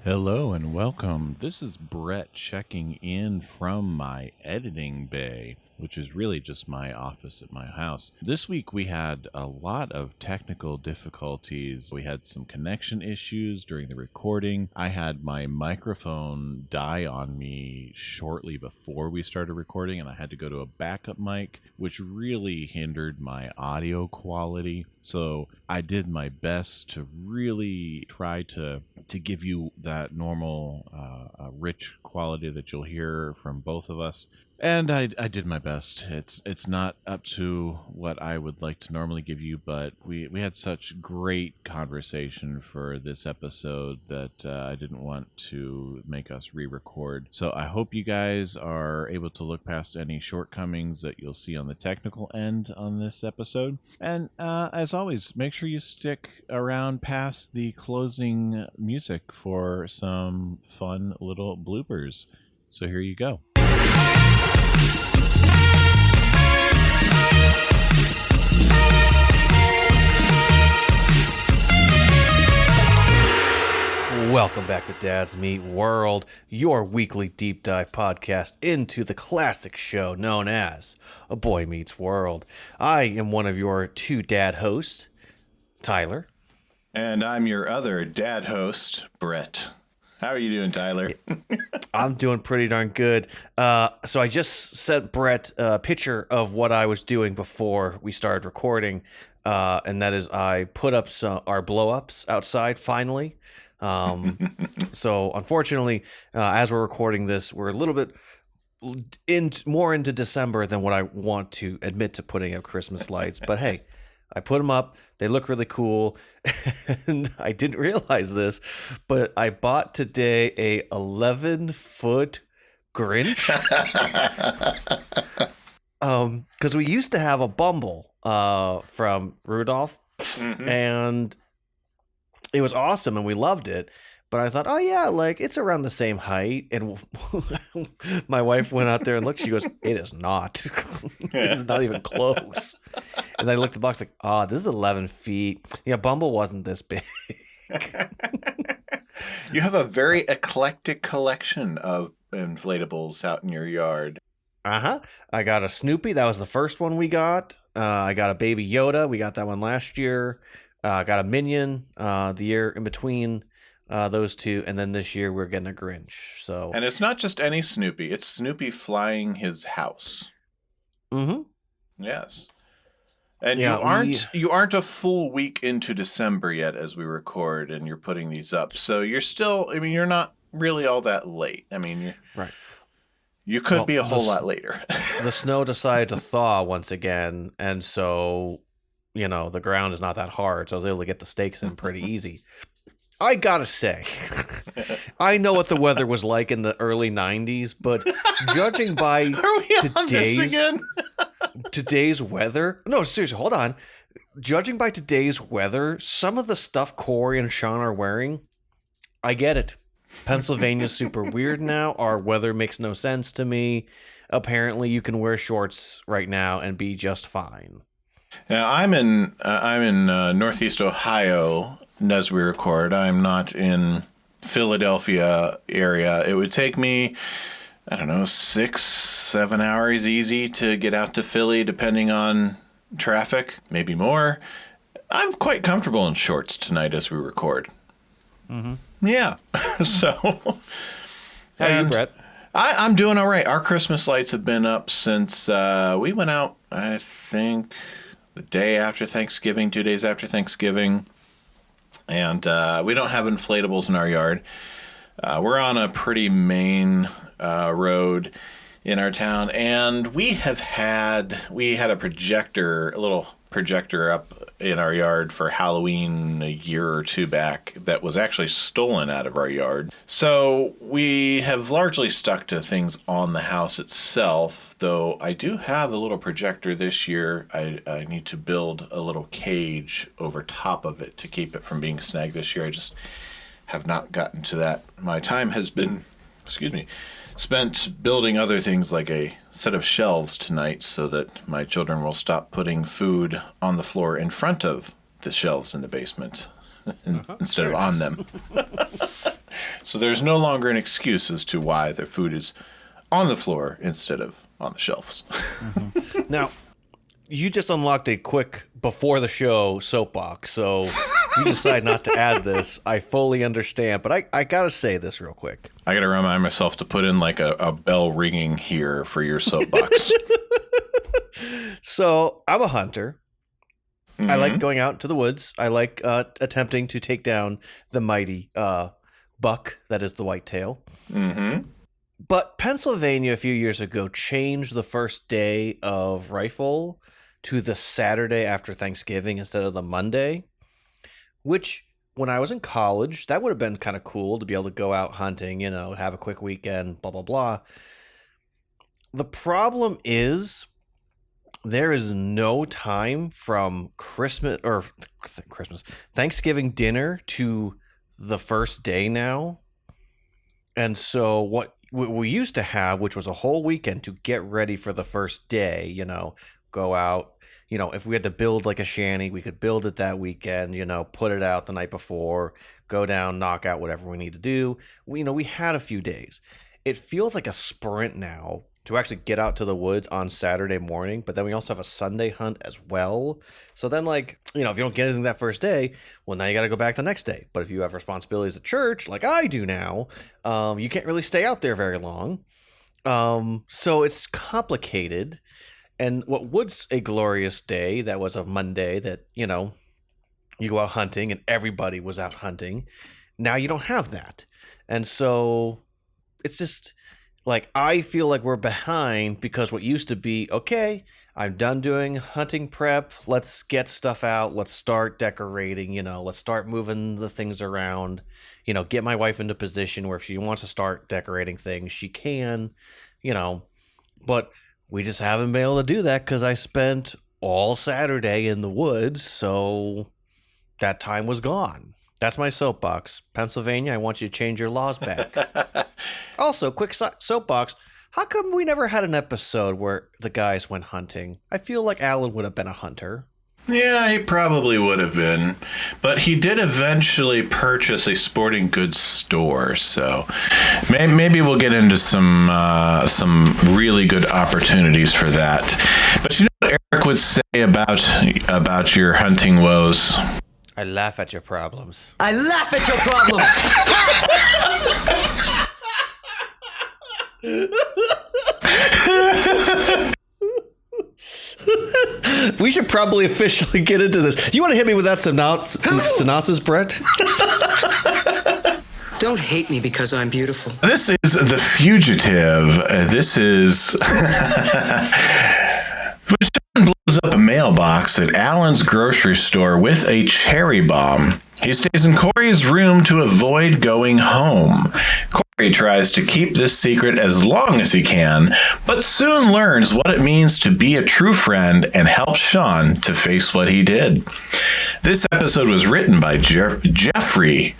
Hello and welcome. This is Brett checking in from my editing bay, which is really just my office at my house. This week we had a lot of technical difficulties. We had some connection issues during the recording. I had my microphone die on me shortly before we started recording, and I had to go to a backup mic, which really hindered my audio quality. So I did my best to really try to give you that normal rich quality that you'll hear from both of us. And I did my best. It's not up to what I would like to normally give you, but we had such great conversation for this episode that I didn't want to make us re-record. So I hope you guys are able to look past any shortcomings that you'll see on the technical end on this episode. And as always, make sure you stick around past the closing music for some fun little bloopers. So here you go. Welcome back to Dad's Meet World, your weekly deep dive podcast into the classic show known as A Boy Meets World. I am one of your two dad hosts, Tyler. And I'm your other dad host, Brett. How are you doing, Tyler? I'm doing pretty darn good. So I just sent Brett a picture of what I was doing before we started recording, and that is I put up our blow-ups outside finally. So unfortunately, as we're recording this, we're a little bit more into December than what I want to admit to putting up Christmas lights. But hey, I put them up. They look really cool. And I didn't realize this, but I bought today a 11-foot Grinch. Because we used to have a Bumble from Rudolph, and it was awesome and we loved it. But I thought, oh yeah, like it's around the same height. And my wife went out there and looked. She goes, it is not. It is not even close. And then I looked at the box like, oh, this is 11 feet. Yeah, Bumble wasn't this big. You have a very eclectic collection of inflatables out in your yard. Uh-huh. I got a Snoopy. That was the first one we got. I got a Baby Yoda. We got that one last year. I got a Minion the year in between those two. And then this year we're getting a Grinch. So, and it's not just any Snoopy. It's Snoopy flying his house. Mm-hmm. Yes. And yeah, you aren't a full week into December yet as we record, and you're putting these up. So you're still, I mean, you're not really all that late. I mean, right. You could be a whole lot later. The snow decided to thaw once again, and so, you know, the ground is not that hard, so I was able to get the stakes in pretty easy. I gotta say, I know what the weather was like in the early 90s, but judging by today's weather... No, seriously, hold on. Judging by today's weather, some of the stuff Cory and Shawn are wearing, I get it. Pennsylvania's super weird now. Our weather makes no sense to me. Apparently, you can wear shorts right now and be just fine. Now, I'm in Northeast Ohio as we record. I'm not in Philadelphia area. It would take me, I don't know, 6-7 hours easy to get out to Philly, depending on traffic, maybe more. I'm quite comfortable in shorts tonight as we record. Mm-hmm. Yeah. So, how are you, Brett? I'm doing all right. Our Christmas lights have been up since we went out, I think, the day after Thanksgiving, 2 days after Thanksgiving. And we don't have inflatables in our yard. We're on a pretty main road in our town, and we had a little projector up in our yard for Halloween a year or two back that was actually stolen out of our yard. So we have largely stuck to things on the house itself, though I do have a little projector this year. I need to build a little cage over top of it to keep it from being snagged this year. I just have not gotten to that. My time has been, spent building other things like a set of shelves tonight so that my children will stop putting food on the floor in front of the shelves in the basement instead of on them. So there's no longer an excuse as to why their food is on the floor instead of on the shelves. Now, you just unlocked a quick before the show soapbox, so if you decide not to add this, I fully understand. But I got to say this real quick. I got to remind myself to put in like a bell ringing here for your soapbox. So I'm a hunter. I like going out into the woods. I like attempting to take down the mighty buck that is the whitetail. Mm-hmm. But Pennsylvania a few years ago changed the first day of rifle to the Saturday after Thanksgiving instead of the Monday, which when I was in college, that would have been kind of cool to be able to go out hunting, have a quick weekend, blah, blah, blah. The problem is there is no time from Thanksgiving dinner to the first day now. And so what we used to have, which was a whole weekend to get ready for the first day, go out, if we had to build like a shanty, we could build it that weekend, put it out the night before, go down, knock out whatever we need to do. We had a few days. It feels like a sprint now to actually get out to the woods on Saturday morning, but then we also have a Sunday hunt as well. So then if you don't get anything that first day, well, now you got to go back the next day. But if you have responsibilities at church, like I do now, you can't really stay out there very long. So it's complicated. And what was a glorious day, that was a Monday that, you go out hunting and everybody was out hunting. Now you don't have that. And so it's just I feel like we're behind because what used to be, okay, I'm done doing hunting prep. Let's get stuff out. Let's start decorating, let's start moving the things around, get my wife into position where if she wants to start decorating things, she can, but we just haven't been able to do that because I spent all Saturday in the woods. So that time was gone. That's my soapbox. Pennsylvania, I want you to change your laws back. Also, quick soapbox. How come we never had an episode where the guys went hunting? I feel like Alan would have been a hunter. Yeah, he probably would have been. But he did eventually purchase a sporting goods store, so maybe we'll get into some really good opportunities for that. But you know what Eric would say about your hunting woes? I laugh at your problems. I laugh at your problems! We should probably officially get into this. You want to hit me with that synopsis, Brett? Don't hate me because I'm beautiful. This is The Fugitive. This is... Shawn blows up a mailbox at Alan's grocery store with a cherry bomb. He stays in Cory's room to avoid going home. Cory tries to keep this secret as long as he can, but soon learns what it means to be a true friend and helps Shawn to face what he did. This episode was written by Jeffrey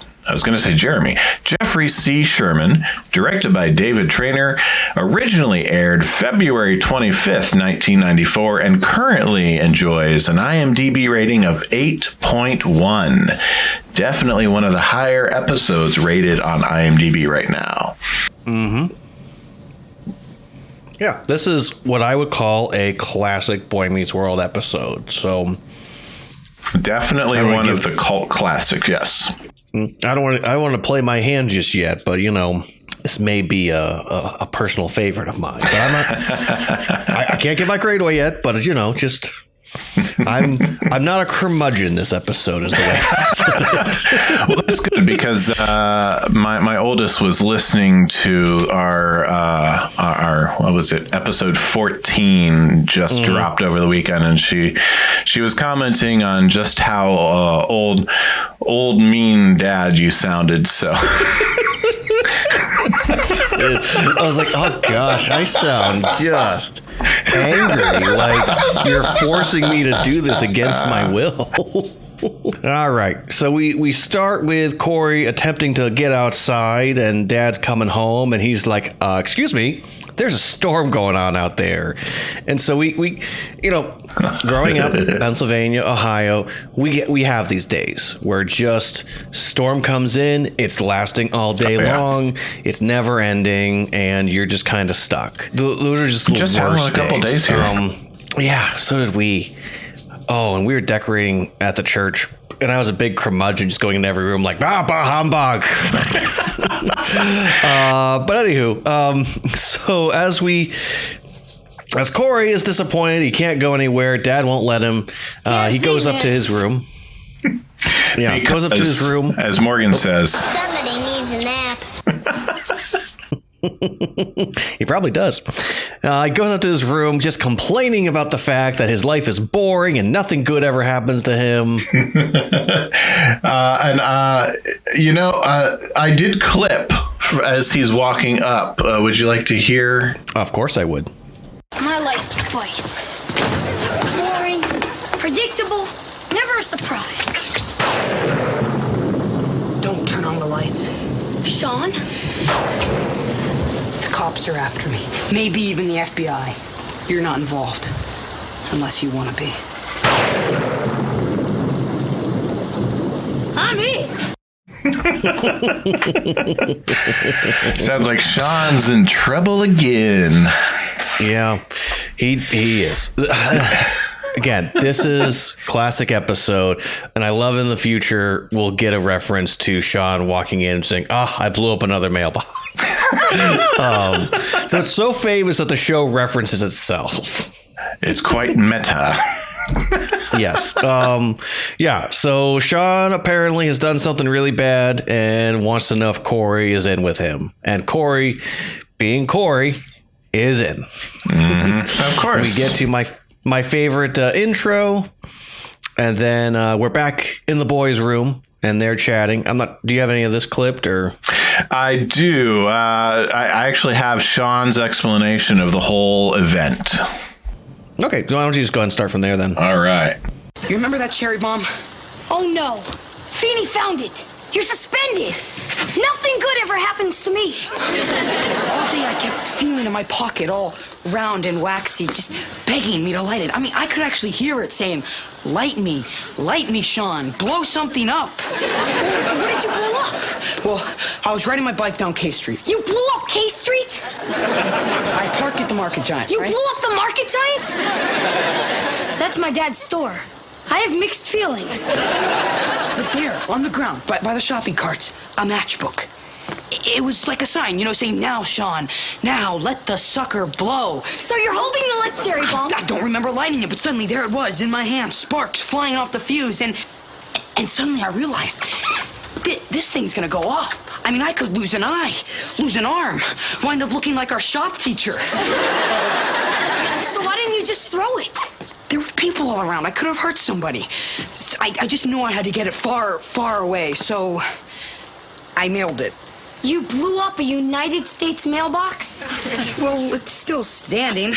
C. Sherman, directed by David Traynor, originally aired February 25th, 1994, and currently enjoys an IMDb rating of 8.1. Definitely one of the higher episodes rated on IMDb right now. Mm-hmm. Yeah, this is what I would call a classic Boy Meets World episode. So definitely one of the cult classics, yes. I don't want to play my hand just yet, but this may be a personal favorite of mine. But I'm not. I can't get my grade away yet, but just I'm not a curmudgeon. This episode is the way. Well, that's good because my oldest was listening to our what was it, episode 14 just dropped over the weekend, and she was commenting on just how old mean dad you sounded. So I was like, oh gosh, I sound just angry, like you're forcing me to do this against my will. All right, so we start with Cory attempting to get outside, and Dad's coming home, and he's like, excuse me, there's a storm going on out there. And so we growing up in Pennsylvania, Ohio, we have these days where just storm comes in, it's lasting all day long, it's never ending, and you're just kind of stuck. Those are just the worst having a couple days here. Yeah, so did we. Oh, and we were decorating at the church, and I was a big curmudgeon just going into every room like, bah, humbug. But anywho, so as Cory is disappointed, he can't go anywhere. Dad won't let him. He goes up to his room. Yeah, goes up to his room. As Morgan says, somebody needs a nap. He probably does. He goes up to his room just complaining about the fact that his life is boring and nothing good ever happens to him. I did clip as he's walking up. Would you like to hear? Of course I would. My life bites. Boring, predictable, never a surprise. Don't turn on the lights. Shawn? The cops are after me. Maybe even the FBI. You're not involved. Unless you want to be. I'm in. Sounds like Shawn's in trouble again. Yeah, he is. Again, this is classic episode, and I love in the future we'll get a reference to Shawn walking in and saying, I blew up another mailbox. So it's so famous that the show references itself. It's quite meta. Yes. Yeah. So Shawn apparently has done something really bad and wants to know if Cory is in with him. And Cory, being Cory, is in. Of course. We get to my favorite intro, and then we're back in the boys' room, and they're chatting. Do you have any of this clipped, or? I do. I actually have Shawn's explanation of the whole event. Okay, why don't you just go ahead and start from there then? All right. You remember that cherry bomb? Oh no. Feeney found it. You're suspended. Nothing good ever happens to me. All day I kept feeling in my pocket, all round and waxy, just begging me to light it. I mean, I could actually hear it saying, light me, Shawn, blow something up. What did you blow up? Well, I was riding my bike down K Street. You blew up K Street? I parked at the Market Giant, You right? blew up the Market Giant? That's my dad's store. I have mixed feelings. But there, on the ground, by the shopping carts, a matchbook. It was like a sign, saying, now, Shawn, now, let the sucker blow. So you're holding the lead cherry bomb? I don't remember lighting it, but suddenly there it was in my hand, sparks flying off the fuse, and suddenly I realized, this thing's gonna go off. I mean, I could lose an eye, lose an arm, wind up looking like our shop teacher. So why didn't you just throw it? There were people all around. I could have hurt somebody. I just knew I had to get it far, far away, so I mailed it. You blew up a United States mailbox? Well, it's still standing.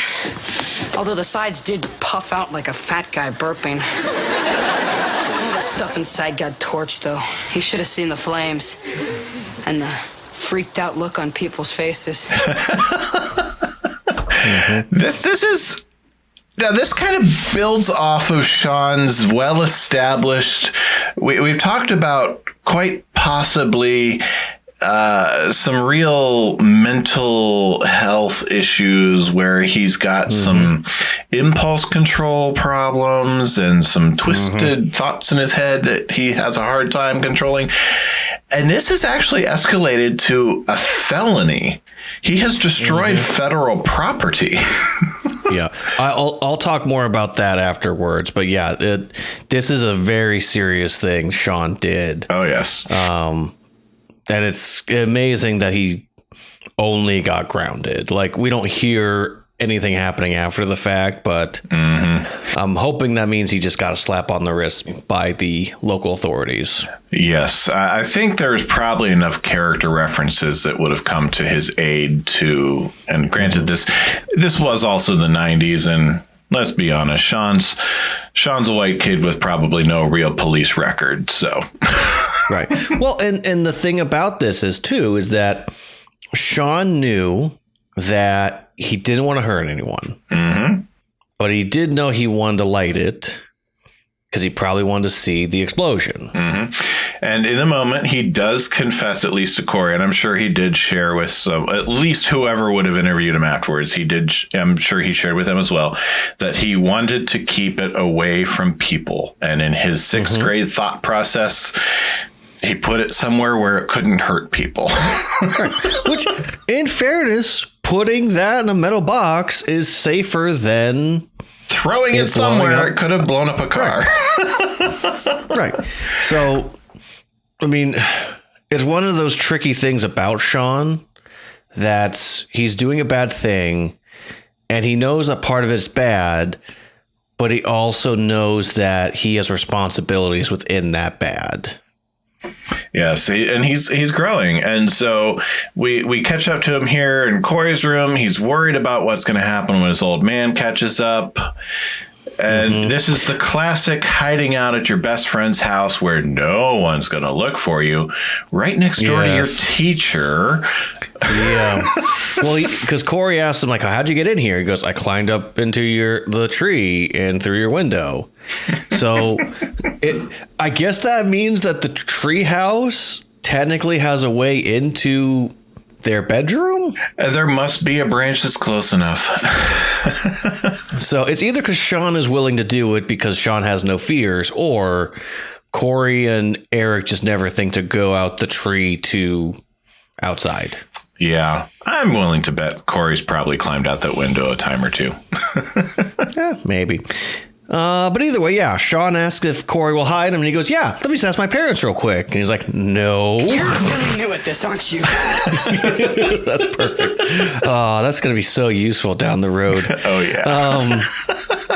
Although the sides did puff out like a fat guy burping. All the stuff inside got torched, though. You should have seen the flames. And the freaked out look on people's faces. This kind of builds off of Shawn's well-established. We've talked about quite possibly some real mental health issues where he's got some impulse control problems and some twisted thoughts in his head that he has a hard time controlling. And this has actually escalated to a felony. He has destroyed federal property. Yeah, I'll talk more about that afterwards. But yeah, this is a very serious thing Shawn did. Oh, yes. And it's amazing that he only got grounded. Like, we don't hear anything happening after the fact, but I'm hoping that means he just got a slap on the wrist by the local authorities. Yes, I think there's probably enough character references that would have come to his aid too. And granted, this was also the 90s, and let's be honest, Shawn's a white kid with probably no real police record, so. Right. Well, and the thing about this is that Shawn knew that he didn't want to hurt anyone. Mm-hmm. But he did know he wanted to light it because he probably wanted to see the explosion. Mm-hmm. And in the moment, he does confess, at least to Cory, and I'm sure he did share with at least whoever would have interviewed him afterwards. I'm sure he shared with them as well, that he wanted to keep it away from people. And in his sixth grade thought process, he put it somewhere where it couldn't hurt people. Which, in fairness, putting that in a metal box is safer than throwing it somewhere. It could have blown up a car. Right. So, I mean, it's one of those tricky things about Shawn that he's doing a bad thing and he knows that part of it's bad, but he also knows that he has responsibilities within that bad. Yes, and he's growing. And so we catch up to him here in Cory's room. He's worried about what's going to happen when his old man catches up. And this is the classic hiding out at your best friend's house where no one's going to look for you, right next door to your teacher. Yeah. Well, because Cory asked him, like, how'd you get in here? He goes, I climbed up into the tree and through your window. So I guess that means that the tree house technically has a way into their bedroom. There must be a branch that's close enough. So it's either because Shawn is willing to do it because Shawn has no fears, or Cory and Eric just never think to go out the tree to outside. Yeah, I'm willing to bet Cory's probably climbed out that window a time or two. Yeah, maybe. But either way, yeah, Shawn asks if Cory will hide him, and he goes, yeah, let me just ask my parents real quick. And he's like, no. You're really new at this, aren't you? That's perfect. That's going to be so useful down the road. Oh, yeah.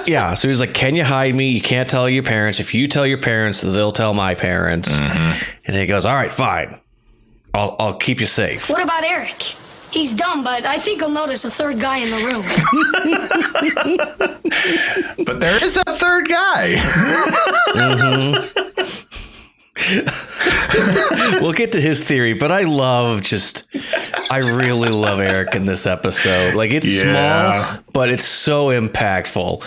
Yeah, so he's like, can you hide me? You can't tell your parents. If you tell your parents, they'll tell my parents. And he goes, all right, fine. I'll keep you safe. What about Eric? He's dumb, but I think he'll notice a third guy in the room. But there is a third guy. We'll get to his theory, but I really love Eric in this episode. Like, it's small, but it's so impactful.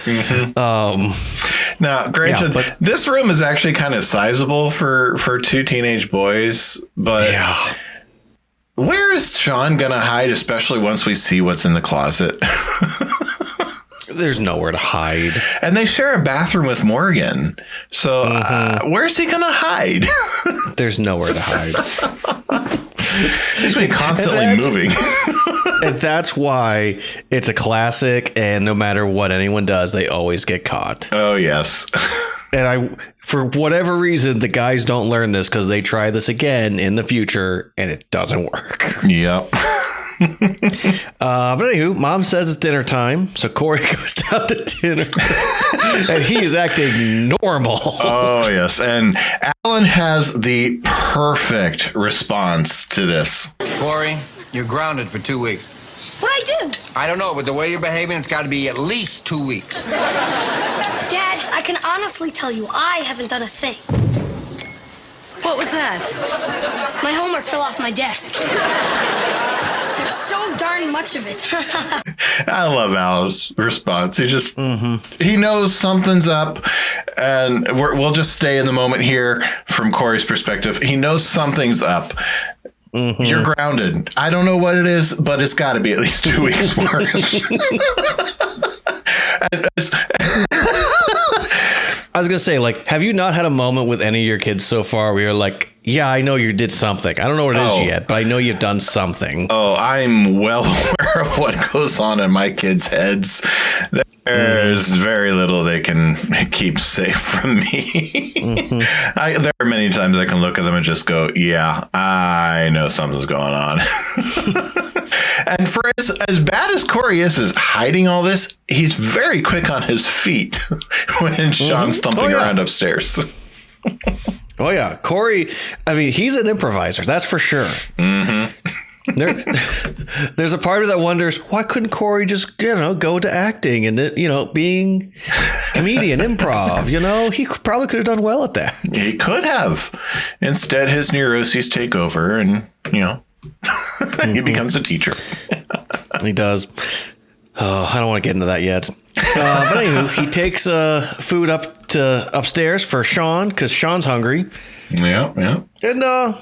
Now, granted, this room is actually kind of sizable for two teenage boys, but where is Shawn gonna hide, especially once we see what's in the closet? There's nowhere to hide. And they share a bathroom with Morgan. So where's he going to hide? There's nowhere to hide. He's been constantly moving. And that's why it's a classic. And no matter what anyone does, they always get caught. Oh, yes. And for whatever reason, the guys don't learn this because they try this again in the future and it doesn't work. Yep. But anywho, Mom says it's dinner time, so Cory goes down to dinner, and he is acting normal. Oh yes, and Alan has the perfect response to this. Cory, you're grounded for 2 weeks. What'd I do? I don't know, but the way you're behaving, it's got to be at least 2 weeks. Dad, I can honestly tell you, I haven't done a thing. What was that? My homework fell off my desk. There's so darn much of it. I love Al's response. He just, he knows something's up, and we'll just stay in the moment here from Cory's perspective. He knows something's up. You're grounded. I don't know what it is, but it's got to be at least 2 weeks worth. I was going to say, like, have you not had a moment with any of your kids so far where you're like, yeah, I know you did something. I don't know what it is yet, but I know you've done something. Oh, I'm well aware of what goes on in my kids' heads. There's very little they can keep safe from me. There are many times I can look at them and just go, yeah, I know something's going on. And for as bad as Cory is hiding all this, he's very quick on his feet when Shawn's thumping around upstairs. Oh, yeah. Cory, I mean, he's an improviser. That's for sure. There's a part of that wonders, why couldn't Cory just, go to acting and, being comedian, improv? He probably could have done well at that. He could have. Instead, his neuroses take over and, he becomes a teacher. He does. Oh, I don't want to get into that yet. But anywho, he takes food up to upstairs for Shawn because Shawn's hungry. Yeah. And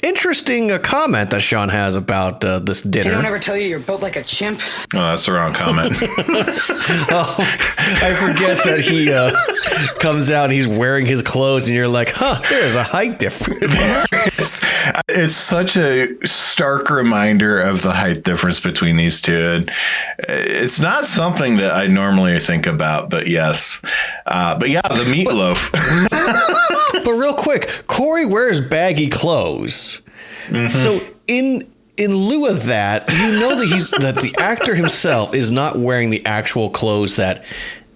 interesting comment that Shawn has about this dinner. Anyone ever tell you you're built like a chimp? Oh, that's the wrong comment. I forget that he comes out and he's wearing his clothes, and you're like, huh, there's a height difference. It's such a stark reminder of the height difference between these two. And it's not something that I normally think about, but yes. But yeah, the meatloaf. But real quick, Cory wears baggy clothes. Mm-hmm. So in lieu of that, you know that the actor himself is not wearing the actual clothes that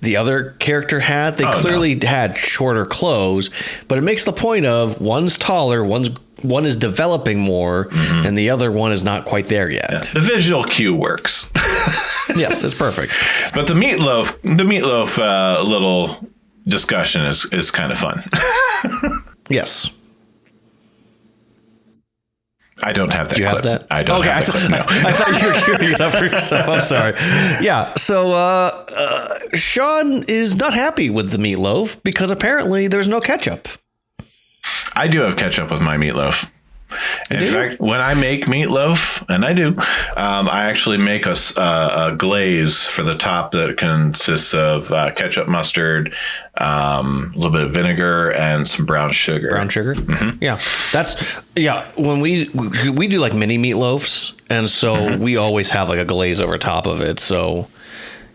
the other character had. They clearly had shorter clothes, but it makes the point of one's taller, one is developing more, and the other one is not quite there yet. Yeah, the visual cue works. Yes, it's perfect. But the meatloaf little discussion is kind of fun. Yes. I don't have that. Do you clip. have that? I don't have that clip, no. I thought you were queuing it up for yourself. I'm sorry. Yeah. So Shawn is not happy with the meatloaf because apparently there's no ketchup. I do have ketchup with my meatloaf. In fact, when I make meatloaf, and I do, I actually make a glaze for the top that consists of ketchup, mustard, a little bit of vinegar, and some brown sugar. Brown sugar? Mm-hmm. Yeah. When we do like mini meatloafs, and so we always have like a glaze over top of it. So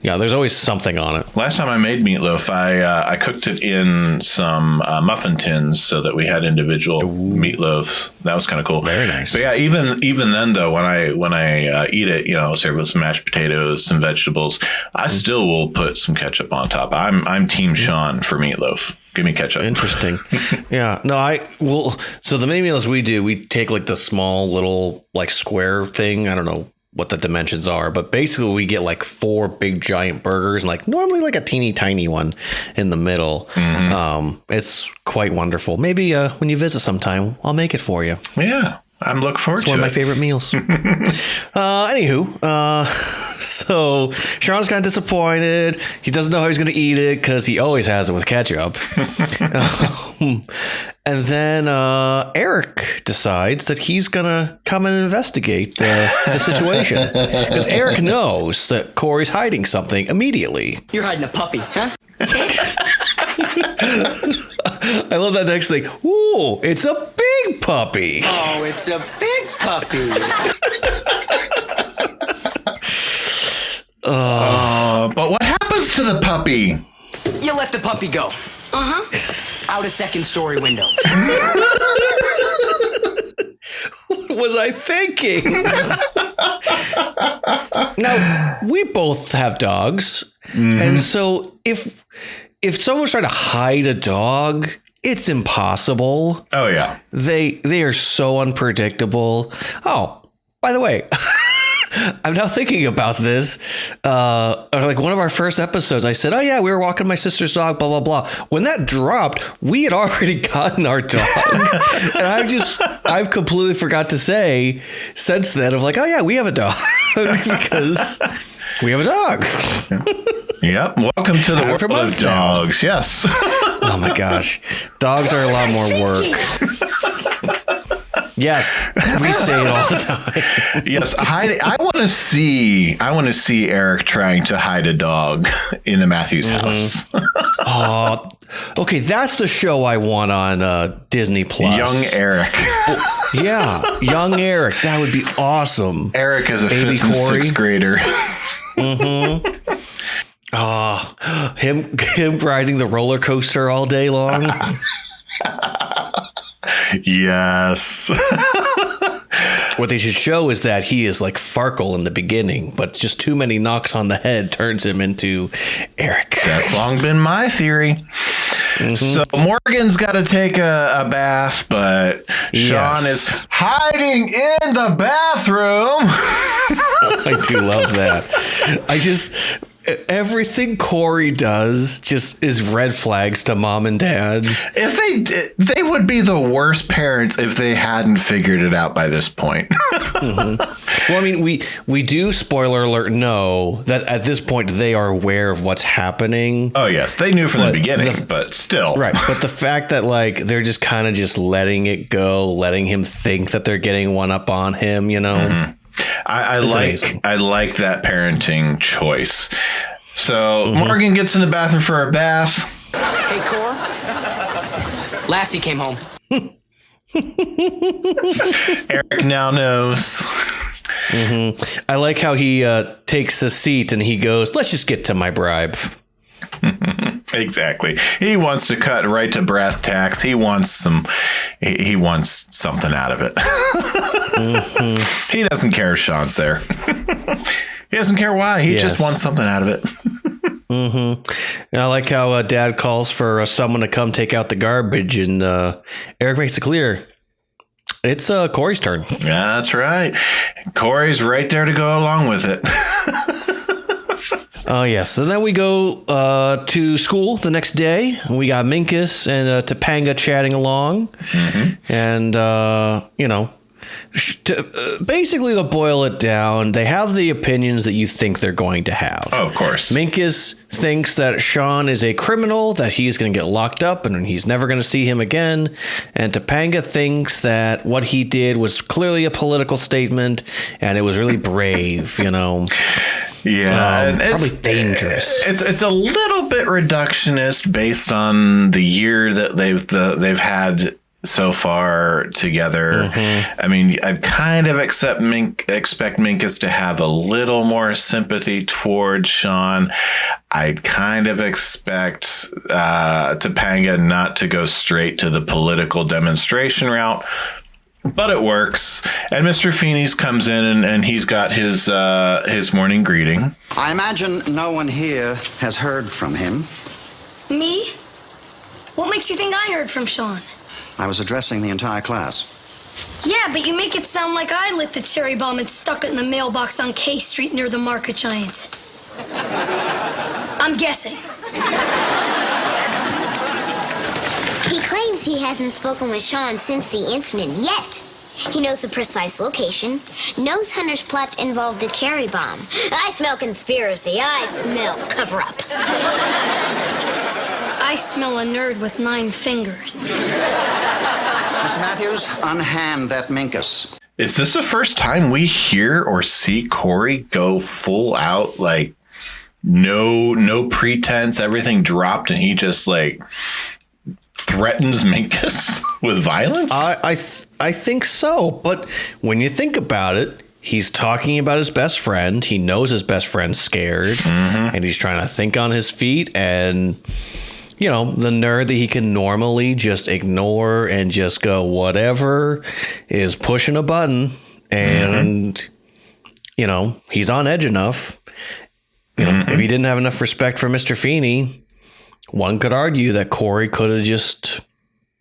yeah, there's always something on it. Last time I made meatloaf, I cooked it in some muffin tins so that we had individual meatloafs. That was kind of cool. Very nice. But yeah, even then though, when I eat it, serve with some mashed potatoes, some vegetables, I still will put some ketchup on top. I'm Team Shawn for meatloaf. Give me ketchup. Interesting. Yeah. No, so the mini meals we do, we take like the small little like square thing. I don't know what the dimensions are, but basically we get like 4 big giant burgers and like normally like a teeny tiny one in the middle. It's quite wonderful. Maybe when you visit sometime, I'll make it for you. Yeah, I'm looking forward to it. It's one of my favorite meals. Anywho, so Shawn's kind of disappointed. He doesn't know how he's going to eat it because he always has it with ketchup. And then Eric decides that he's going to come and investigate the situation. Because Eric knows that Cory's hiding something immediately. You're hiding a puppy, huh? I love that next thing. Ooh, it's a big puppy. Oh, it's a big puppy. But what happens to the puppy? You let the puppy go. Out a second story window. What was I thinking? Now, we both have dogs. And so if someone's trying to hide a dog, it's impossible. Oh, yeah. They are so unpredictable. Oh, by the way, I'm now thinking about this. Like one of our first episodes, I said, oh, yeah, we were walking my sister's dog, blah, blah, blah. When that dropped, we had already gotten our dog. And I've completely forgot to say since then of like, oh, yeah, we have a dog because we have a dog. Yep. Welcome to the world of dogs. Now. Yes. Oh, my gosh. Dogs are a lot more work. Yes, we say it all the time. Yes, I want to see Eric trying to hide a dog in the Matthews house. Oh, okay, that's the show I want on Disney Plus. Young Eric. Yeah, young Eric. That would be awesome. Eric is a Baby 5th and 6th grader. Oh, him riding the roller coaster all day long. Yes. What they should show is that he is like Farkle in the beginning, but just too many knocks on the head turns him into Eric. That's long been my theory. So Morgan's got to take a bath, but Shawn is hiding in the bathroom. I do love that. Everything Cory does just is red flags to mom and dad. If they would be the worst parents if they hadn't figured it out by this point. Well, I mean, we do, spoiler alert, know that at this point they are aware of what's happening. Oh, yes. They knew from the beginning, but still. Right. But the fact that, like, they're just kind of just letting it go, letting him think that they're getting one up on him, you know? Mm-hmm. I like that parenting choice. So Morgan gets in the bathroom for a bath. Hey, Cor. Lassie came home. Eric now knows. I like how he takes a seat and he goes, let's just get to my bribe. Exactly. He wants to cut right to brass tacks. He wants something out of it. He doesn't care if Shawn's there. He doesn't care why. He just wants something out of it. And I like how Dad calls for someone to come take out the garbage, and Eric makes it clear it's Cory's turn. Yeah, that's right. Cory's right there to go along with it. Oh, yes. And then we go to school the next day. We got Minkus and Topanga chatting along. And, you know, basically, to boil it down, they have the opinions that you think they're going to have. Oh, of course. Minkus thinks that Shawn is a criminal, that he's going to get locked up and he's never going to see him again. And Topanga thinks that what he did was clearly a political statement and it was really brave, you know. Yeah, and probably dangerous. It's a little bit reductionist based on the year that they've had so far together. I mean, I kind of expect Minkus to have a little more sympathy towards Shawn. I'd kind of expect Topanga not to go straight to the political demonstration route. But it works. And Mr. Feeney's comes in and he's got his morning greeting. I imagine no one here has heard from him. Me? What makes you think I heard from Shawn? I was addressing the entire class. Yeah, but you make it sound like I lit the cherry bomb and stuck it in the mailbox on K Street near the Market Giants. I'm guessing. He claims he hasn't spoken with Shawn since the incident yet. He knows the precise location, knows Hunter's plot involved a cherry bomb. I smell conspiracy. I smell cover-up. I smell a nerd with 9 fingers. Mr. Matthews, unhand that Minkus. Is this the first time we hear or see Cory go full out, like, no pretense, everything dropped, and he just, like, threatens Minkus with violence? I think so. But when you think about it, he's talking about his best friend. He knows his best friend's scared, and he's trying to think on his feet. And, you know, the nerd that he can normally just ignore and just go whatever is pushing a button. And, you know, he's on edge enough. You know, if he didn't have enough respect for Mr. Feeney, one could argue that Cory could have just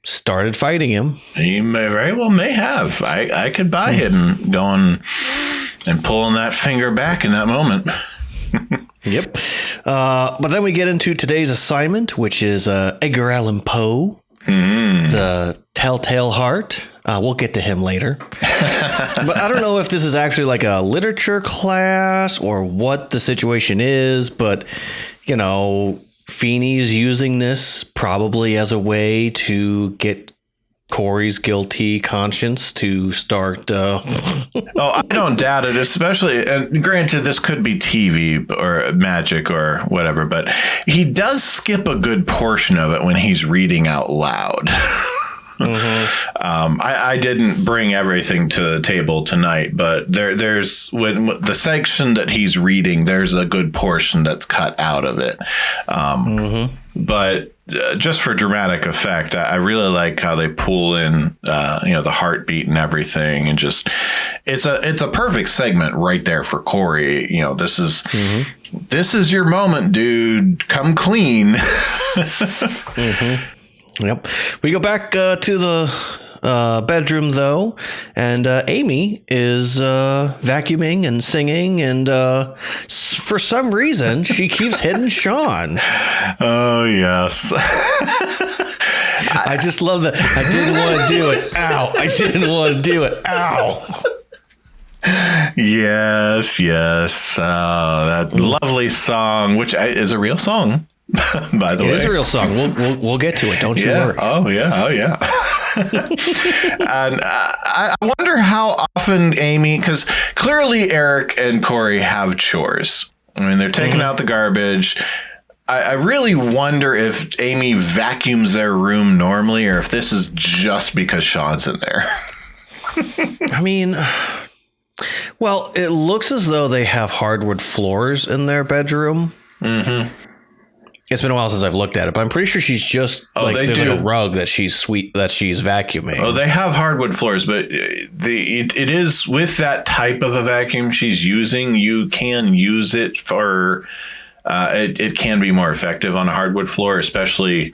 started fighting him. He very well may have. I could buy him going and pulling that finger back in that moment. Yep. But then we get into today's assignment, which is Edgar Allan Poe, The Telltale Heart. We'll get to him later. But I don't know if this is actually like a literature class or what the situation is, but, you know, Feeney's using this probably as a way to get Cory's guilty conscience to start. Oh, I don't doubt it, especially, and granted, this could be TV or magic or whatever, but he does skip a good portion of it when he's reading out loud. I didn't bring everything to the table tonight, but there's when the section that he's reading, there's a good portion that's cut out of it. But just for dramatic effect, I really like how they pull in, the heartbeat and everything, and just it's a perfect segment right there for Cory. You know, this is your moment, dude. Come clean. Yep. We go back to the bedroom, though, and Amy is vacuuming and singing, and for some reason, she keeps hitting Shawn. Oh, yes. I just love that. I didn't want to do it. Ow. I didn't want to do it. Ow. Yes. That lovely song, which is a real song, by the way. It is a real song. We'll get to it. Don't you worry. Oh, yeah. And I wonder how often Amy, because clearly Eric and Cory have chores. I mean, they're taking out the garbage. I really wonder if Amy vacuums their room normally, or if this is just because Shawn's in there. I mean, well, it looks as though they have hardwood floors in their bedroom. Mm-hmm. It's been a while since I've looked at it, but I'm pretty sure she's just there's like a rug that she's vacuuming. Oh, they have hardwood floors, but it is with that type of a vacuum she's using. You can use it for. It can be more effective on a hardwood floor, especially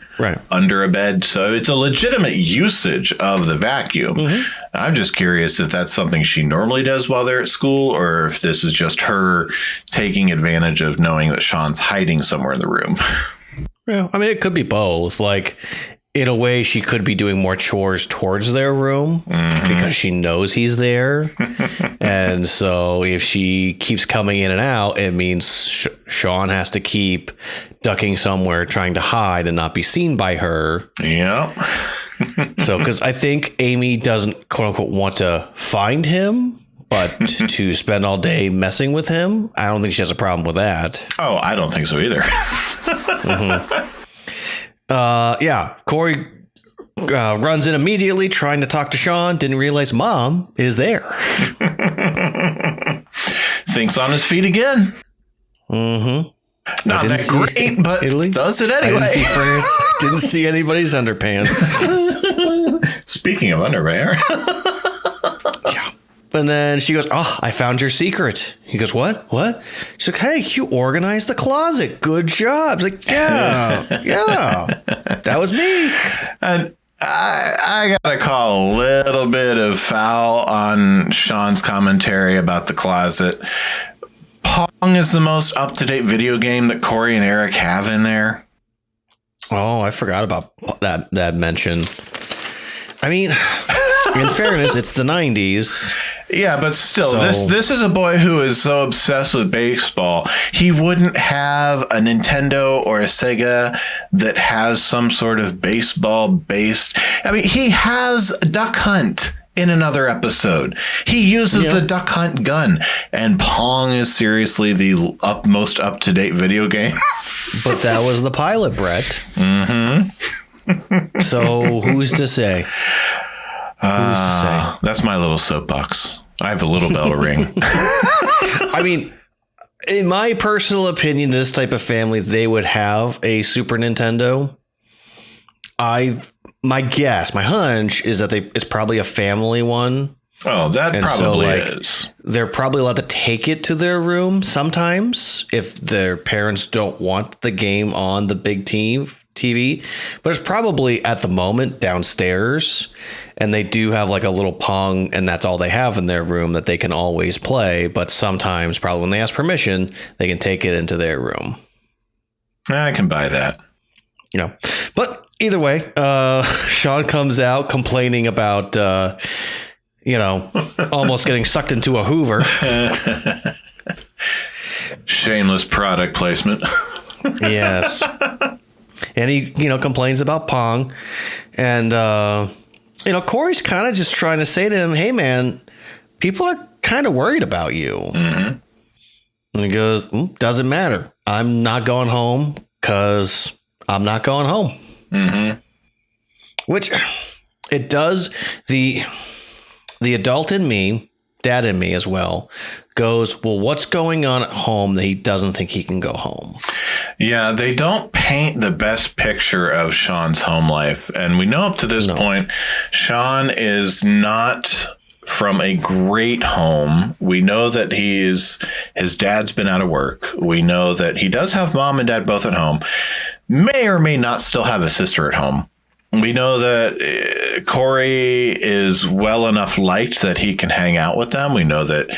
under a bed. So it's a legitimate usage of the vacuum. Mm-hmm. I'm just curious if that's something she normally does while they're at school, or if this is just her taking advantage of knowing that Shawn's hiding somewhere in the room. Yeah, I mean, it could be both. Like, in a way, she could be doing more chores towards their room because she knows he's there. And so if she keeps coming in and out, it means Shawn has to keep ducking somewhere, trying to hide and not be seen by her. Yeah. So, because I think Amy doesn't, quote unquote, want to find him, but to spend all day messing with him, I don't think she has a problem with that. Oh, I don't think so either. Yeah, Cory runs in immediately trying to talk to Shawn. Didn't realize Mom is there. Thinks on his feet again. Mm-hmm. Not that great, but Italy. Does it anyway. I didn't see France. Didn't see anybody's underpants. Speaking of underwear. Yeah. And then she goes, "Oh, I found your secret." He goes, "What? What?" She's like, "Hey, you organized the closet. Good job." He's like, yeah, that was me. And I gotta call a little bit of foul on Shawn's commentary about the closet. Pong is the most up-to-date video game that Cory and Eric have in there. Oh, I forgot about that mention. I mean, in fairness, it's the 90s. Yeah, but still, this is a boy who is so obsessed with baseball. He wouldn't have a Nintendo or a Sega that has some sort of baseball-based... I mean, he has Duck Hunt in another episode. He uses the Duck Hunt gun, and Pong is seriously the most up-to-date video game. But that was the pilot, Brett. Mm-hmm. So who's to say? That's my little soapbox. I have a little bell to ring. I mean, in my personal opinion, this type of family, they would have a Super Nintendo. My hunch is that it's probably a family one. Oh, that and probably is. They're probably allowed to take it to their room sometimes if their parents don't want the game on the big TV, but it's probably at the moment downstairs, and they do have like a little Pong, and that's all they have in their room that they can always play. But sometimes, probably when they ask permission, they can take it into their room. I can buy that. You know, but either way, Shawn comes out complaining about, almost getting sucked into a Hoover. Shameless product placement. Yes. And he, complains about Pong. And, Cory's kind of just trying to say to him, "Hey, man, people are kind of worried about you." Mm-hmm. And he goes, "Doesn't matter. I'm not going home because I'm not going home." Mm-hmm. Which it does. The adult in me, dad in me as well, goes, well, what's going on at home that he doesn't think he can go home? Yeah, they don't paint the best picture of Shawn's home life. And we know up to this point, Shawn is not from a great home. We know that his dad's been out of work. We know that he does have mom and dad both at home. May or may not still have a sister at home. We know that Cory is well enough liked that he can hang out with them. We know that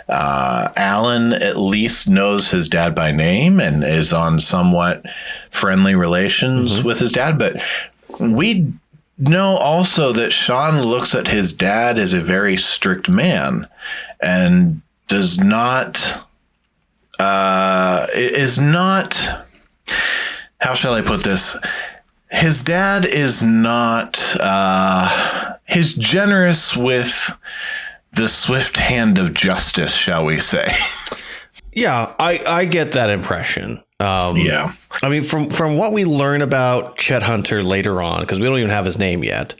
Alan at least knows his dad by name and is on somewhat friendly relations with his dad. But we know also that Shawn looks at his dad as a very strict man and does not, is not, how shall I put this? His dad is not, he's generous with the swift hand of justice, shall we say. Yeah, I get that impression. Yeah. I mean, from what we learn about Chet Hunter later on, because we don't even have his name yet,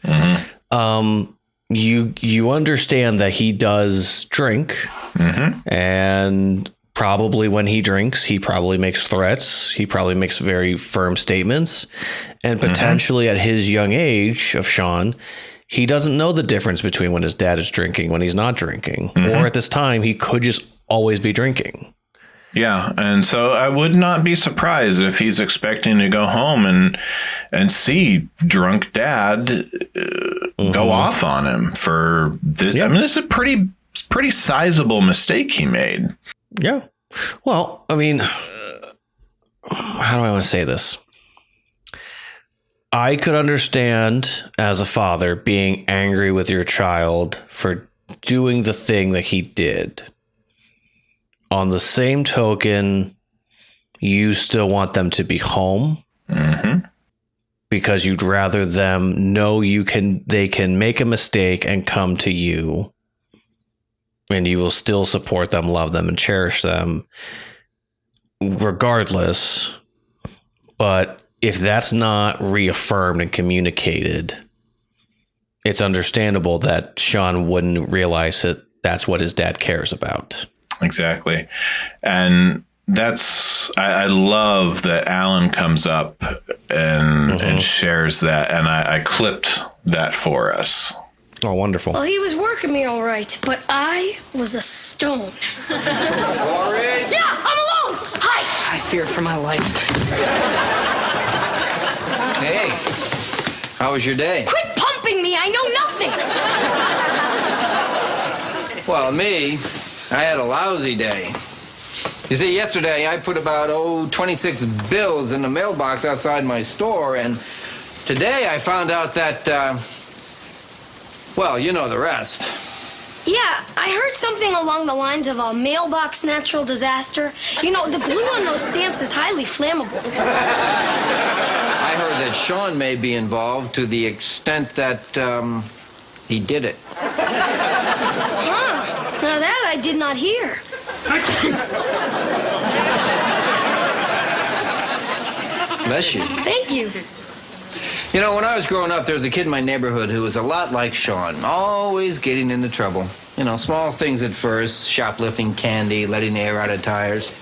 you understand that he does drink, and probably when he drinks, he probably makes threats. He probably makes very firm statements, and potentially at his young age of Shawn, he doesn't know the difference between when his dad is drinking, when he's not drinking, or at this time he could just always be drinking. Yeah, and so I would not be surprised if he's expecting to go home and see drunk dad go off on him for this. I mean, it's a pretty sizable mistake he made. Yeah. Well, I mean, how do I want to say this? I could understand as a father being angry with your child for doing the thing that he did. On the same token, you still want them to be home because you'd rather them know they can make a mistake and come to you, and you will still support them, love them, and cherish them regardless. But if that's not reaffirmed and communicated, it's understandable that Shawn wouldn't realize that that's what his dad cares about. Exactly. And I love that Alan comes up and shares that. And I clipped that for us. Oh, wonderful. Well, he was working me all right, but I was a stone. Cory? Yeah, I'm alone. Hi. I fear for my life. Hey, how was your day? Quit pumping me. I know nothing. Well, me, I had a lousy day. You see, yesterday I put about 26 bills in the mailbox outside my store, and today I found out that, well, you know the rest. Yeah, I heard something along the lines of a mailbox natural disaster. You know, the glue on those stamps is highly flammable. I heard that Shawn may be involved to the extent that he did it. Huh. Now that I did not hear. Bless you. Thank you. You know, when I was growing up, there was a kid in my neighborhood who was a lot like Shawn, always getting into trouble. You know, small things at first, shoplifting candy, letting the air out of tires.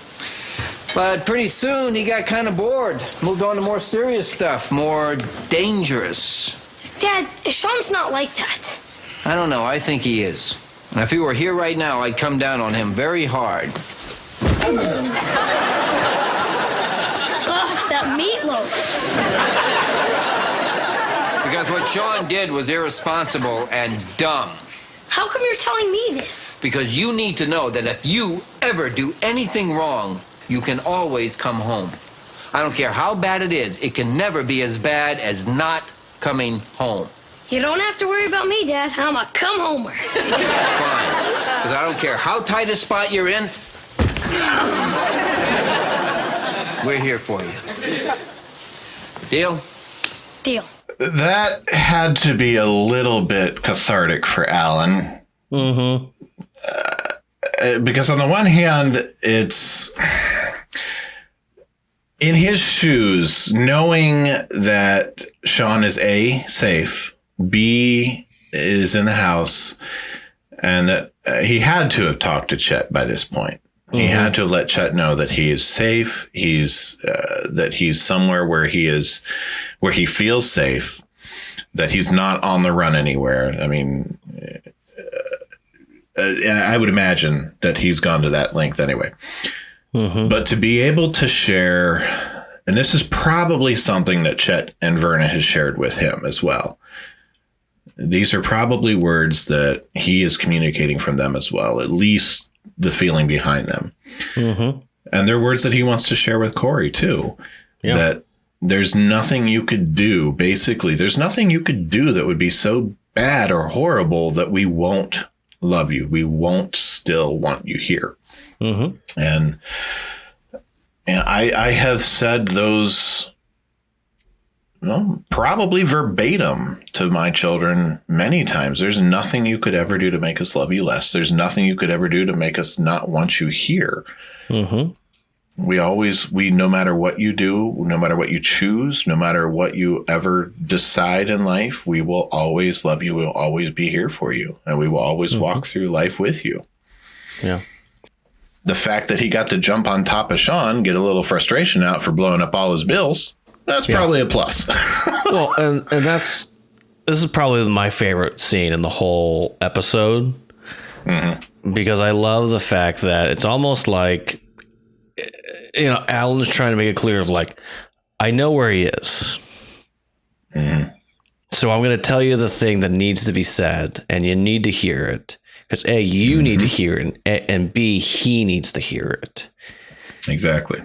But pretty soon, he got kind of bored, moved on to more serious stuff, more dangerous. Dad, Shawn's not like that. I don't know, I think he is. And if he were here right now, I'd come down on him very hard. Ugh, that meatloaf. Because what Shawn did was irresponsible and dumb. How come you're telling me this? Because you need to know that if you ever do anything wrong, you can always come home. I don't care how bad it is, it can never be as bad as not coming home. You don't have to worry about me, Dad. I'm a come-homer. Fine. Because I don't care how tight a spot you're in, we're here for you. Deal? Deal. That had to be a little bit cathartic for Alan. Because on the one hand, it's in his shoes, knowing that Shawn is A, safe, B, is in the house, and that he had to have talked to Chet by this point. He had to have let Chet know that he is safe. That he's somewhere where he feels safe, that he's not on the run anywhere. I mean, I would imagine that he's gone to that length anyway. But to be able to share, and this is probably something that Chet and Verna has shared with him as well. These are probably words that he is communicating from them as well, at least the feeling behind them. And they're words that he wants to share with Cory too. Yeah. That there's nothing you could do. Basically, there's nothing you could do that would be so bad or horrible that we won't love you. We won't still want you here. Mm-hmm. And I have said those, well, probably verbatim to my children many times. There's nothing you could ever do to make us love you less. There's nothing you could ever do to make us not want you here. Mm-hmm. We no matter what you do, no matter what you choose, no matter what you ever decide in life, we will always love you. We'll always be here for you. And we will always walk through life with you. Yeah. The fact that he got to jump on top of Shawn, get a little frustration out for blowing up all his bills, that's probably a plus. Well, and this is probably my favorite scene in the whole episode. Mm-hmm. Because I love the fact that it's almost like, Alan's trying to make it clear of like, I know where he is. Mm-hmm. So I'm going to tell you the thing that needs to be said, and you need to hear it. Because A, you need to hear it, and B, he needs to hear it. Exactly.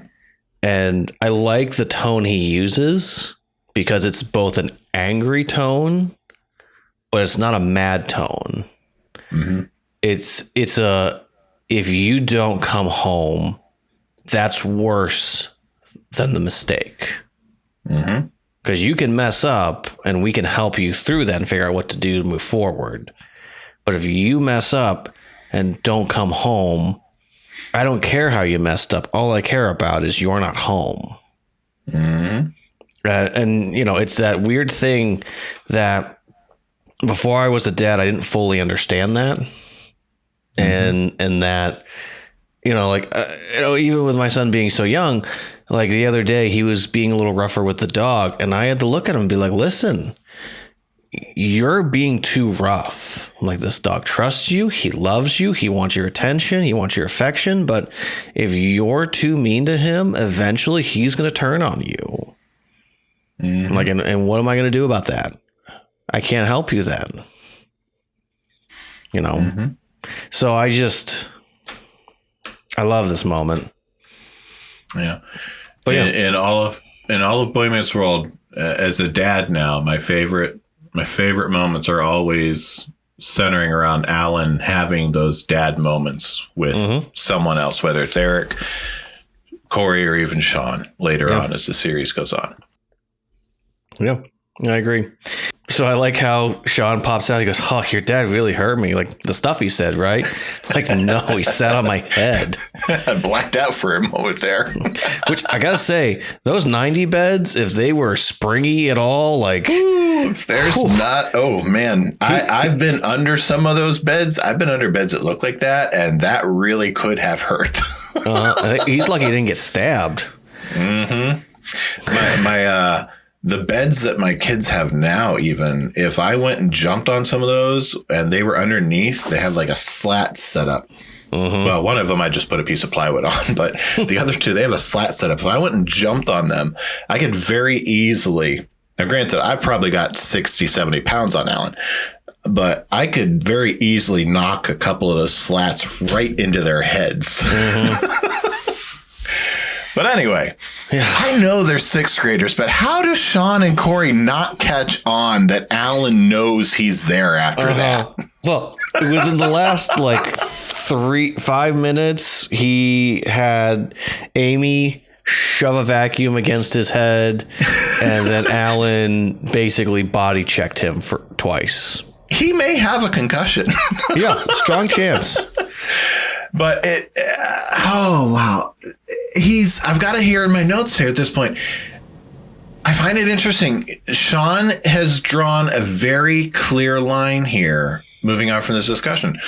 And I like the tone he uses because it's both an angry tone, but it's not a mad tone. Mm-hmm. It's if you don't come home, that's worse than the mistake. Mm-hmm. Because you can mess up and we can help you through that and figure out what to do to move forward. But if you mess up and don't come home, I don't care how you messed up. All I care about is you're not home. Mm-hmm. And it's that weird thing that before I was a dad, I didn't fully understand that. Mm-hmm. And that, even with my son being so young, like the other day, he was being a little rougher with the dog. And I had to look at him and be like, listen, you're being too rough. I'm like, this dog trusts you. He loves you. He wants your attention. He wants your affection. But if you're too mean to him, eventually he's going to turn on you. Mm-hmm. I'm like, and what am I going to do about that? I can't help you then. Mm-hmm. So I love this moment. Yeah. But in all of Boy Meets World, as a dad now, my favorite moments are always centering around Alan having those dad moments with someone else, whether it's Eric, Cory, or even Shawn later on as the series goes on. Yeah, I agree. So I like how Shawn pops out. He goes, "Oh, your dad really hurt me." Like the stuff he said, right? Like, no, he sat on my head. I blacked out for a moment there. Which I gotta say, those 90 beds, if they were springy at all, like, if there's not, oh man, I've been under some of those beds. I've been under beds that look like that, and that really could have hurt. He's lucky he didn't get stabbed. Mm-hmm. The beds that my kids have now, even if I went and jumped on some of those and they were underneath, they have like a slat set up. Mm-hmm. Well, one of them I just put a piece of plywood on, but the other two, they have a slat set up. If I went and jumped on them, I could very easily, now granted, I've probably got 60, 70 pounds on Alan, but I could very easily knock a couple of those slats right into their heads. Mm-hmm. But anyway, I know they're sixth graders, but how do Shawn and Cory not catch on that Alan knows he's there after that? Well, within the last 5 minutes, he had Amy shove a vacuum against his head, and then Alan basically body checked him for twice. He may have a concussion. Yeah, strong chance. But oh wow, I've got it here in my notes here at this point. I find it interesting. Shawn has drawn a very clear line here, moving on from this discussion.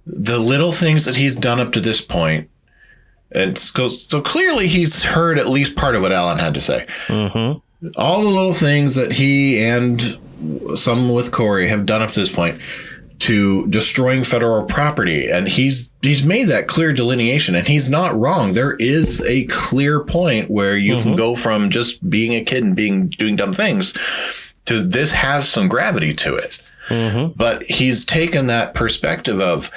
The little things that he's done up to this point, and so clearly he's heard at least part of what Alan had to say. Mm-hmm. All the little things that he and some with Cory have done up to this point to destroying federal property. And he's made that clear delineation, and he's not wrong. There is a clear point where you can go from just being a kid and doing dumb things to this has some gravity to it. Mm-hmm. But he's taken that perspective of,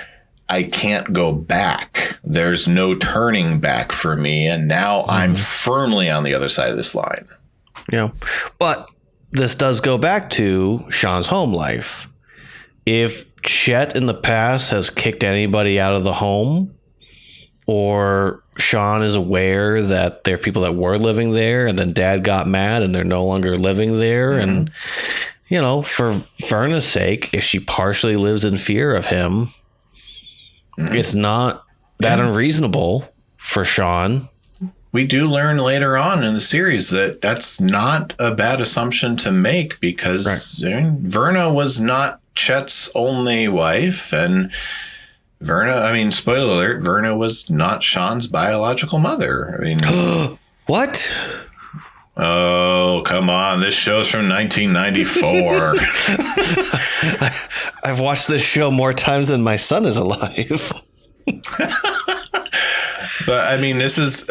I can't go back. There's no turning back for me. And now I'm firmly on the other side of this line. You know, but this does go back to Shawn's home life. If Chet in the past has kicked anybody out of the home, or Shawn is aware that there are people that were living there and then Dad got mad and they're no longer living there, and you know, for Verna's sake, if she partially lives in fear of him, it's not that unreasonable for Shawn. We do learn later on in the series that that's not a bad assumption to make, because Verna was not Chet's only wife, and Verna, I mean, spoiler alert, Verna was not Shawn's biological mother. I mean, what? Oh, come on. This show's from 1994. I've watched this show more times than my son is alive. But I mean, this is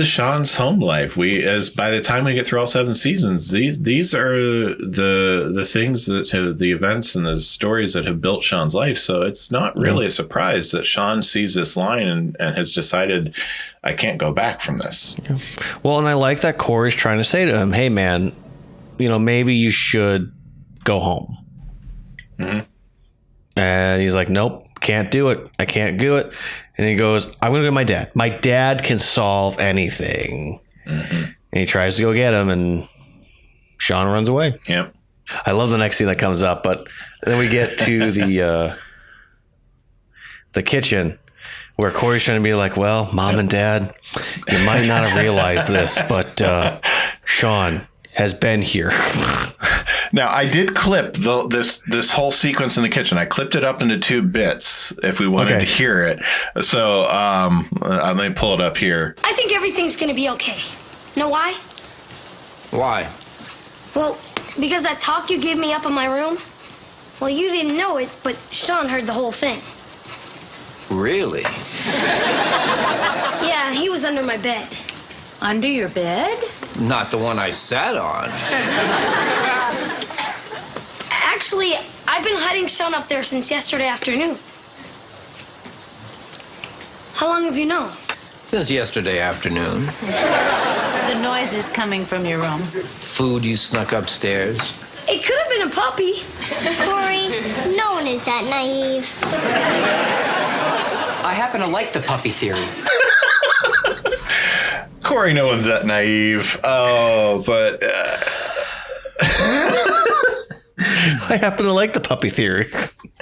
Shawn's home life. By the time we get through all 7 seasons, these are the things that have the events and the stories that have built Shawn's life. So it's not really a surprise that Shawn sees this line and has decided, I can't go back from this. Well, and I like that Cory's trying to say to him, hey man, you know, maybe you should go home. And he's like, nope, can't do it. I can't do it. And he goes, I'm going to go to my dad. My dad can solve anything. And he tries to go get him, and Shawn runs away. Yep. I love the next scene that comes up, but then we get to the kitchen where Cory's trying to be like, well, Mom and Dad, you might not have realized this, but Shawn has been here. Now, I did clip this whole sequence in the kitchen. I clipped it up into 2 bits if we wanted to hear it. So let me pull it up here. I think everything's gonna be okay. Know why? Why? Well, because that talk you gave me up in my room, well, you didn't know it, but Shawn heard the whole thing. Really? Yeah, he was under my bed. Under your bed? Not the one I sat on. Actually, I've been hiding Shawn up there since yesterday afternoon. How long have you known? Since yesterday afternoon. The noise is coming from your room. Food you snuck upstairs. It could have been a puppy. Cory, no one is that naive. I happen to like the puppy theory. Cory, no one's that naive. Oh, but... I happen to like the puppy theory.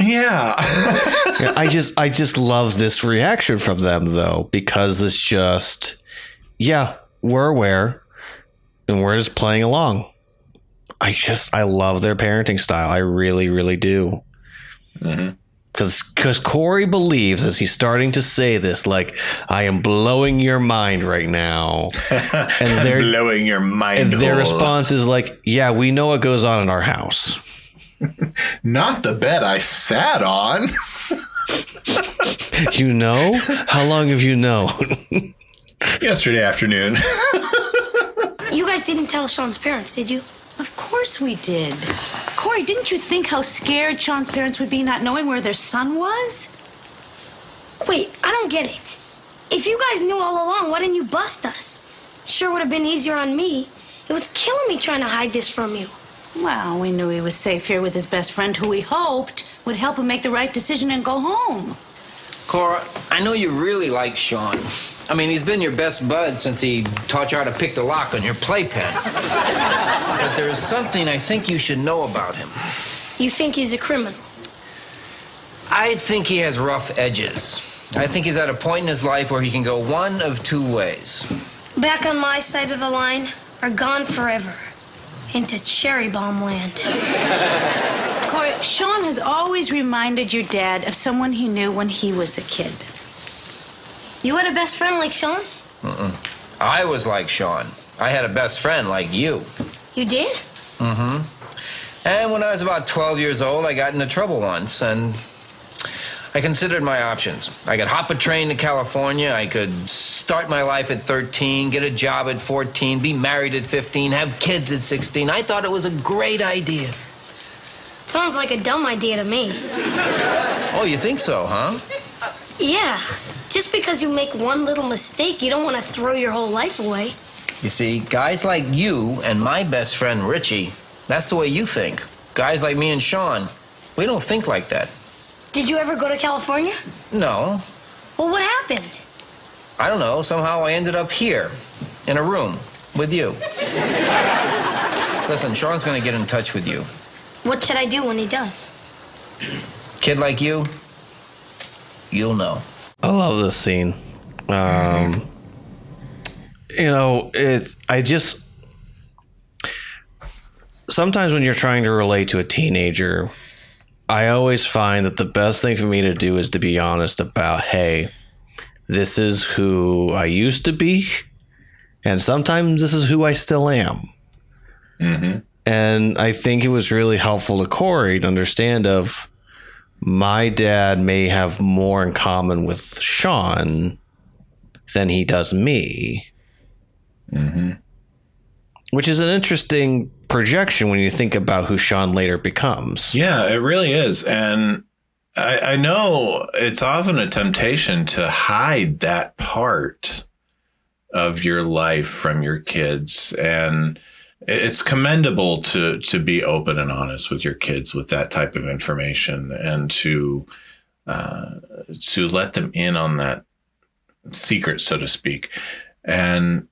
Yeah. I just love this reaction from them, though, because it's just, yeah, we're aware and we're just playing along. I love their parenting style. I really, really do. Because Cory believes, as he's starting to say this, like, I am blowing your mind right now. And they're blowing your mind. And their response is like, yeah, we know what goes on in our house. Not the bed I sat on. You know? How long have you known? Yesterday afternoon. You guys didn't tell Shawn's parents, did you? Of course we did. Cory, didn't you think how scared Shawn's parents would be not knowing where their son was? Wait, I don't get it. If you guys knew all along, why didn't you bust us? Sure would have been easier on me. It was killing me trying to hide this from you. Well, we knew he was safe here with his best friend, who we hoped would help him make the right decision and go home. Cora, I know you really like Shawn. I mean, he's been your best bud since he taught you how to pick the lock on your playpen. But there's something I think you should know about him. You think he's a criminal? I think he has rough edges. I think he's at a point in his life where he can go one of 2 ways. Back on my side of the line, or gone forever into cherry bomb land. Cory, Shawn has always reminded your dad of someone he knew when he was a kid. You had a best friend like Shawn? I was like Shawn. I had a best friend like you. You did? And when I was about 12 years old, I got into trouble once, and I considered my options. I could hop a train to California, I could start my life at 13, get a job at 14, be married at 15, have kids at 16. I thought it was a great idea. Sounds like a dumb idea to me. Oh, you think so, huh? Yeah. Just because you make one little mistake, you don't want to throw your whole life away. You see, guys like you and my best friend Richie, that's the way you think. Guys like me and Shawn, we don't think like that. Did you ever go to California? No. Well, what happened? I don't know. Somehow I ended up here, in a room, with you. Listen, Shawn's gonna get in touch with you. What should I do when he does? Kid like you, you'll know. I love this scene. Sometimes when you're trying to relate to a teenager, I always find that the best thing for me to do is to be honest about, hey, this is who I used to be, and sometimes this is who I still am. Mm-hmm. And I think it was really helpful to Cory to understand of my dad may have more in common with Shawn than he does me. Mm-hmm. Which is an interesting projection when you think about who Shawn later becomes. Yeah, it really is. And I know it's often a temptation to hide that part of your life from your kids. And it's commendable to be open and honest with your kids with that type of information, and to let them in on that secret, so to speak. And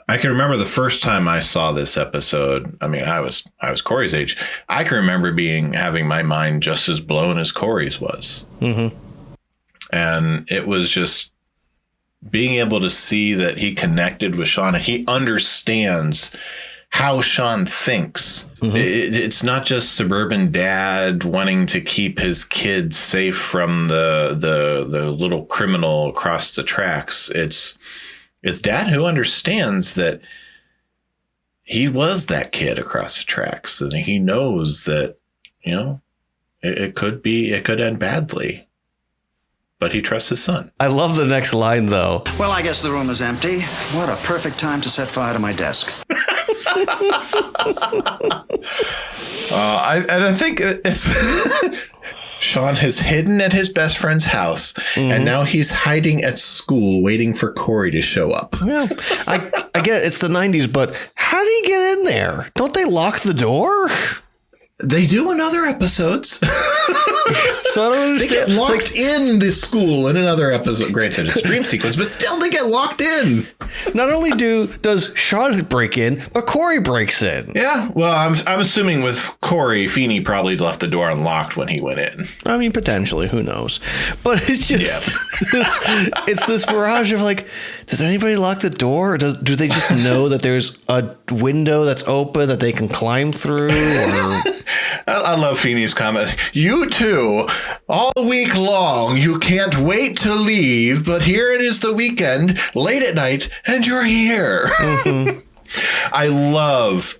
I can remember the first time I saw this episode. I mean, I was Cory's age. I can remember having my mind just as blown as Cory's was. Mm-hmm. And it was just being able to see that he connected with Shawn and he understands how Shawn thinks. Mm-hmm. It's not just suburban dad wanting to keep his kids safe from the little criminal across the tracks. It's dad who understands that he was that kid across the tracks, and he knows that, it could end badly, but he trusts his son. I love the next line, though. Well, I guess the room is empty. What a perfect time to set fire to my desk. I think it's Shawn has hidden at his best friend's house, and now he's hiding at school waiting for Cory to show up. Yeah, I get it. It's the 90s, but how did he get in there? Don't they lock the door? They do in other episodes. So I don't understand. They get locked in this school in another episode. Granted, it's dream sequence, but still they get locked in. Not only does Shawn break in, but Cory breaks in. Yeah, well, I'm assuming with Cory, Feeney probably left the door unlocked when he went in. I mean, potentially, who knows? But it's just this barrage of like, does anybody lock the door? Or do they just know that there's a window that's open that they can climb through? Or I love Feeney's comment. You two, all week long, you can't wait to leave, but here it is the weekend, late at night, and you're here. Mm-hmm. I love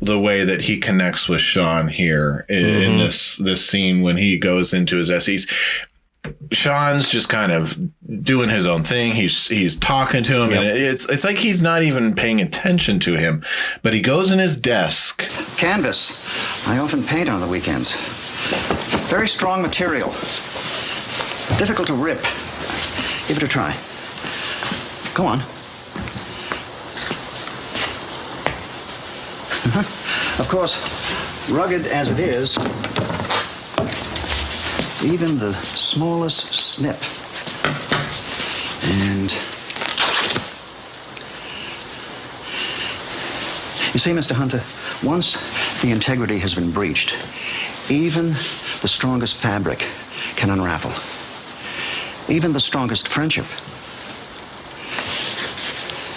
the way that he connects with Shawn here in this scene when he goes into his SEs. Shawn's just kind of doing his own thing. He's talking to him, and it's like he's not even paying attention to him. But he goes in his desk. Canvas. I often paint on the weekends. Very strong material. Difficult to rip. Give it a try. Go on. Of course, rugged as it is, even the smallest snip. And you see, Mr. Hunter, once the integrity has been breached, even the strongest fabric can unravel. Even the strongest friendship.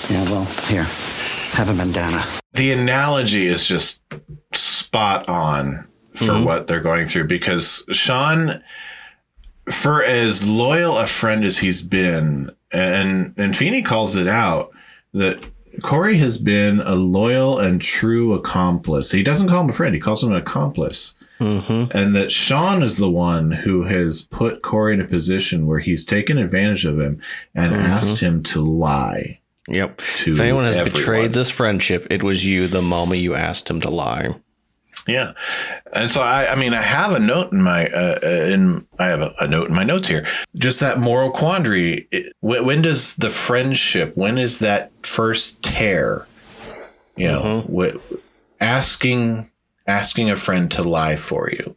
Yeah, well, here, have a bandana. The analogy is just spot on for what they're going through, because Shawn, for as loyal a friend as he's been, and Feeney calls it out, that Cory has been a loyal and true accomplice. He doesn't call him a friend, he calls him an accomplice. And that Shawn is the one who has put Cory in a position where he's taken advantage of him and asked him to lie. Yep. If anyone has betrayed this friendship, it was you the moment you asked him to lie. Yeah. And so I mean, I have a note in my I have a note in my notes here. Just that moral quandary. When does the friendship? When is that first tear? You know, asking a friend to lie for you.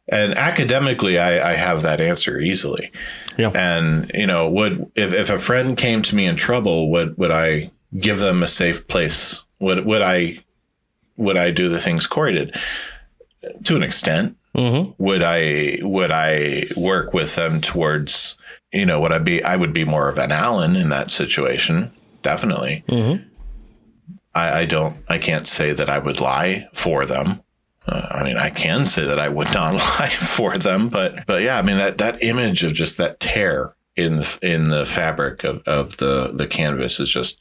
And academically, I have that answer easily. Yeah. And you know, if a friend came to me in trouble, would I give them a safe place? Would I do the things Cory did? To an extent. Would I work with them towards, you know, I would be more of an Alan in that situation. Definitely. I can't say that I would lie for them. I mean, I can say that I would not lie for them, but yeah, I mean, that image of just that tear in the fabric of the canvas is just,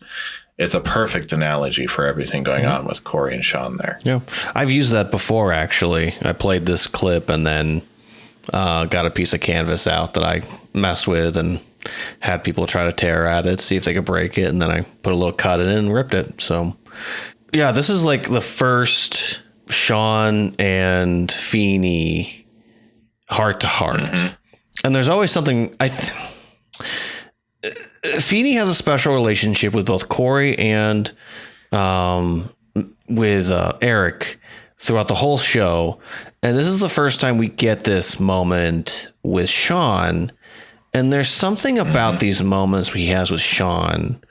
it's a perfect analogy for everything going on with Cory and Shawn there. Yeah. I've used that before, actually. I played this clip and then got a piece of canvas out that I messed with and had people try to tear at it, see if they could break it. And then I put a little cut in it and ripped it. So, yeah, this is like the first Shawn and Feeney heart to heart. And there's always something Feeney has a special relationship with both Cory and with Eric throughout the whole show. And this is the first time we get this moment with Shawn. And there's something about these moments he has with Shawn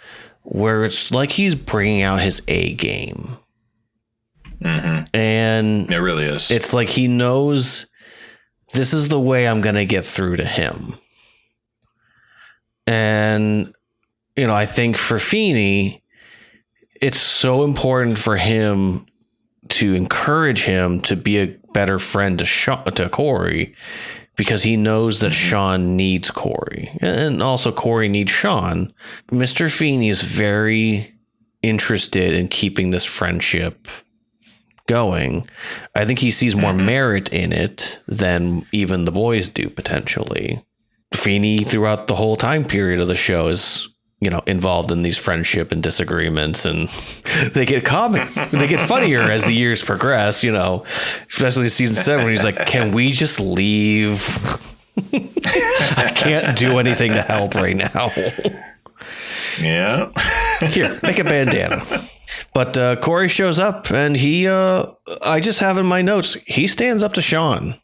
where it's like he's bringing out his A game. And it really is. It's like he knows this is the way I'm going to get through to him. And, you know, I think for Feeney, it's so important for him to encourage him to be a better friend to Cory, because he knows that Shawn needs Cory, and also Cory needs Shawn. Mr. Feeney is very interested in keeping this friendship going. I think he sees more merit in it than even the boys do, potentially. Feeney, throughout the whole time period of the show, is, you know, involved in these friendship and disagreements, and they get funnier as the years progress, you know, especially season 7 when he's like, can we just leave? I can't do anything to help right now. Yeah. Here, make a bandana. But Cory shows up, and I just have in my notes, he stands up to Shawn.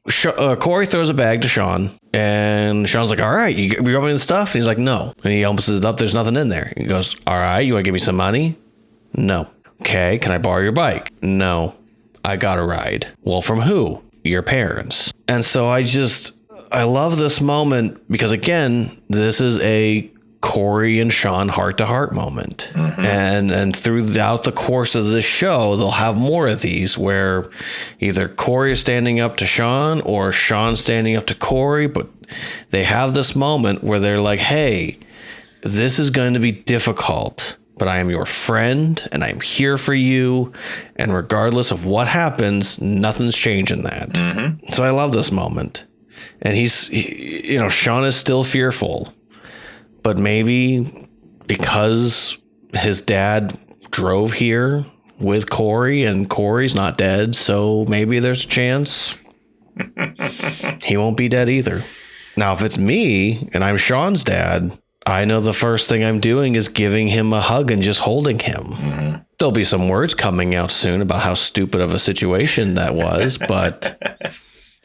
Cory throws a bag to Shawn, and Shawn's like, all right, you got me the stuff? And he's like, no. And he opens it up, there's nothing in there. He goes, all right, you want to give me some money? No. Okay, can I borrow your bike? No. I got a ride. Well, from who? Your parents. And so I love this moment because, again, this is a Cory and Shawn heart-to-heart moment. And throughout the course of this show, they'll have more of these where either Cory is standing up to Shawn or Shawn standing up to Cory, but they have this moment where they're like, hey, this is going to be difficult, but I am your friend and I'm here for you, and regardless of what happens, nothing's changing that. So I love this moment. And Shawn is still fearful, but maybe because his dad drove here with Cory and Cory's not dead, so maybe there's a chance he won't be dead either. Now, if it's me and I'm Shawn's dad, I know the first thing I'm doing is giving him a hug and just holding him. There'll be some words coming out soon about how stupid of a situation that was, but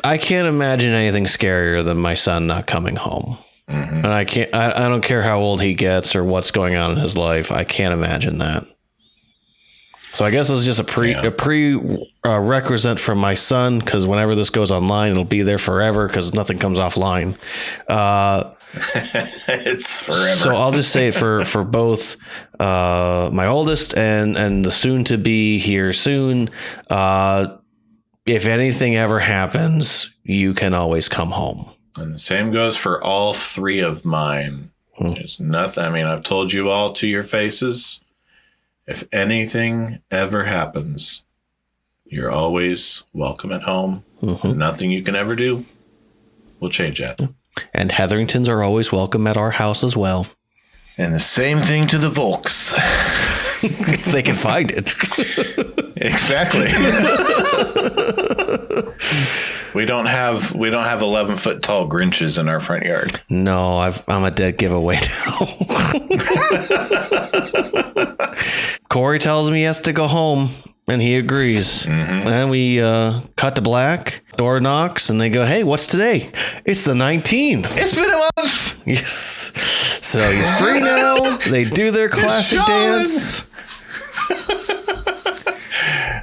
I can't imagine anything scarier than my son not coming home. And I don't care how old he gets or what's going on in his life. I can't imagine that. So I guess it's just a prerequisite for my son, because whenever this goes online, it'll be there forever because nothing comes offline. It's forever. So I'll just say it for both my oldest and the soon to be here soon. If anything ever happens, you can always come home. And the same goes for all 3 of mine. There's nothing. I mean, I've told you all to your faces. If anything ever happens, you're always welcome at home. Nothing you can ever do will change that. And Hetheringtons are always welcome at our house as well. And the same thing to the Volks. if they can find it. Exactly. We don't have 11-foot tall Grinches in our front yard. No, I'm a dead giveaway now. Cory tells me he has to go home, and he agrees. Mm-hmm. And we cut to black. Door knocks, and they go, "Hey, what's today?" "It's the 19th. It's been a month. Yes. So he's free now. They do their classic dance.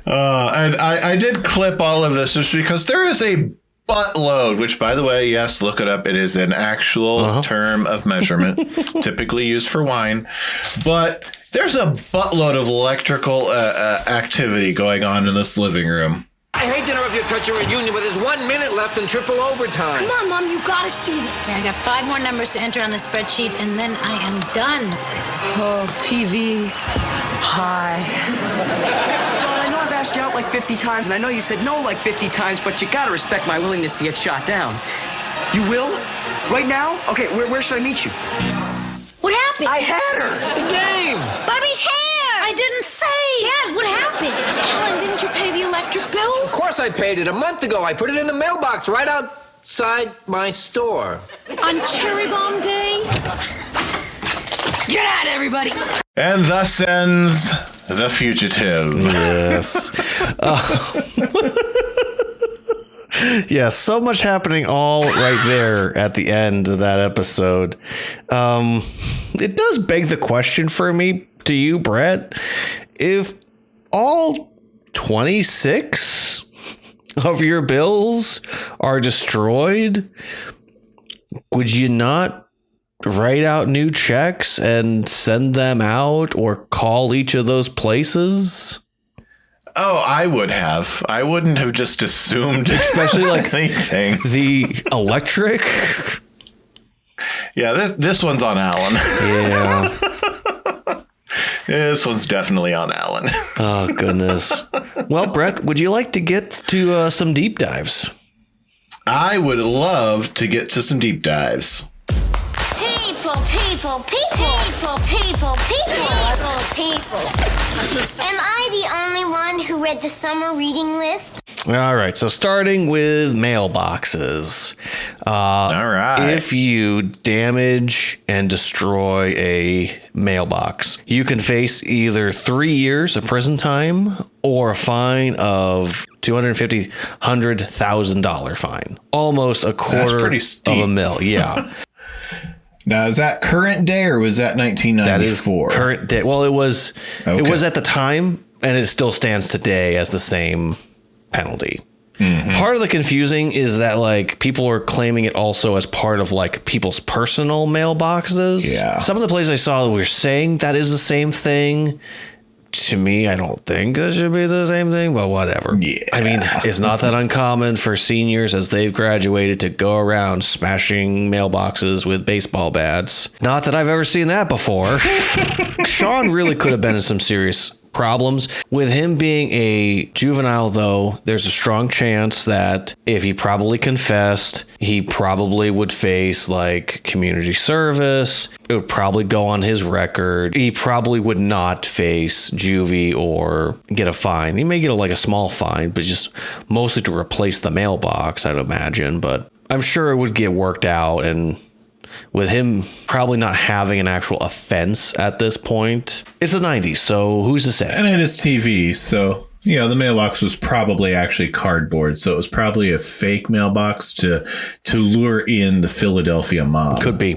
And I did clip all of this just because there is a buttload, which, by the way, yes, look it up. It is an actual term of measurement, typically used for wine. But there's a buttload of electrical activity going on in this living room. I hate to interrupt your touch reunion, but there's 1 minute left in triple overtime. Come on, Mom, you gotta see this. I got 5 more numbers to enter on the spreadsheet, and then I am done. Oh, TV. Hi. Dawn, I know I've asked you out like 50 times, and I know you said no like 50 times, but you gotta respect my willingness to get shot down. You will? Right now? Okay, where should I meet you? What happened? I had her! The game! Barbie's hair! I didn't say! Dad, what happened? Helen, didn't you pay the electric bill? Of course I paid it a month ago. I put it in the mailbox right outside my store. On Cherry Bomb Day? Get out, everybody! And thus ends The Fugitive. Yes. Yeah, so much happening all right there at the end of that episode. It does beg the question for me to you, Brett. If all 26 of your bills are destroyed, would you not write out new checks and send them out or call each of those places? Oh, I would have. I wouldn't have just assumed, especially like anything. The electric. Yeah, this one's on Alan. Yeah. This one's definitely on Alan. Oh, goodness. Well, Brett, would you like to get to some deep dives? I would love to get to some deep dives. People. Am I the only one who read the summer reading list? All right, so starting with mailboxes. All right. If you damage and destroy a mailbox, you can face either 3 years of prison time or a fine of $100,000 fine. Almost a quarter of $1 million. Yeah. Now, is that current day or was that 1994? That is current day. Well, it was. Okay. It was at the time, and it still stands today as the same penalty. Mm-hmm. Part of the confusing is that like people are claiming it also as part of like people's personal mailboxes. Yeah. Some of the places I saw were saying that is the same thing. To me, I don't think it should be the same thing, but whatever. Yeah. I mean, it's not that uncommon for seniors as they've graduated to go around smashing mailboxes with baseball bats. Not that I've ever seen that before. Shawn really could have been in some serious problems. With him being a juvenile, though, there's a strong chance that if he probably confessed, he probably would face like community service. It would probably go on his record. He probably would not face juvie or get a fine. He may get like a small fine, but just mostly to replace the mailbox, I'd imagine. But I'm sure it would get worked out, and with him probably not having an actual offense at this point. It's the 90s, so who's to say? And it is TV, so, you know, the mailbox was probably actually cardboard, so it was probably a fake mailbox to lure in the Philadelphia mob. Could be.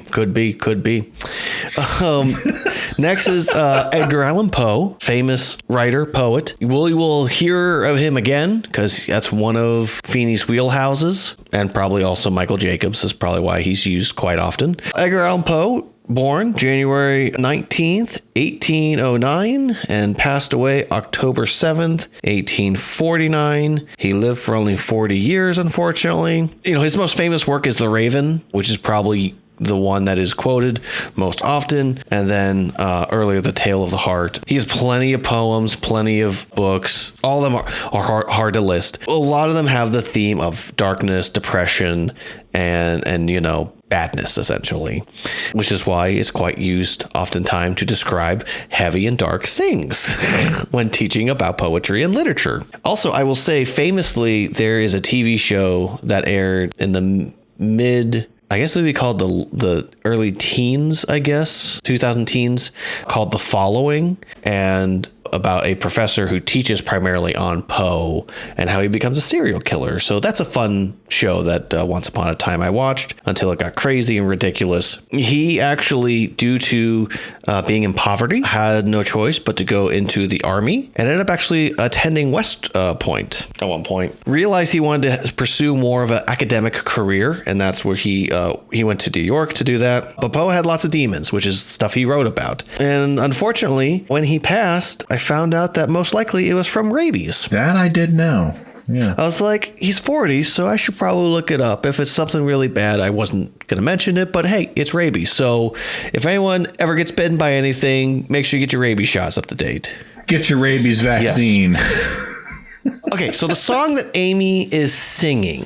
Next is Edgar Allan Poe, famous writer, poet. We will hear of him again because that's one of Feeney's wheelhouses, and probably also Michael Jacobs is probably why he's used quite often. Edgar Allan Poe, born January 19th, 1809, and passed away October 7th, 1849. He lived for only 40 years, unfortunately. You know, his most famous work is The Raven, which is probably the one that is quoted most often, and then earlier The Tale of the Heart. He has plenty of poems, plenty of books. All of them are hard to list. A lot of them have the theme of darkness, depression, and you know, badness, essentially, which is why it's quite used oftentimes to describe heavy and dark things when teaching about poetry and literature. Also, I will say famously, there is a TV show that aired in the I guess it would be called the early teens, 2000 teens, called The Following, and about a professor who teaches primarily on Poe and how he becomes a serial killer. So that's a fun show that once upon a time I watched until it got crazy and ridiculous. He actually, due to being in poverty, had no choice but to go into the army and ended up actually attending West Point at one point. Realized he wanted to pursue more of an academic career, and that's where he went to New York to do that. But Poe had lots of demons, which is stuff he wrote about. And unfortunately, when he passed, I found out that most likely it was from rabies. That I did know. Yeah. I was like, he's 40, so I should probably look it up. If it's something really bad, I wasn't going to mention it, but hey, it's rabies. So if anyone ever gets bitten by anything, make sure you get your rabies shots up to date. Get your rabies vaccine. Yes. Okay, so the song that Amy is singing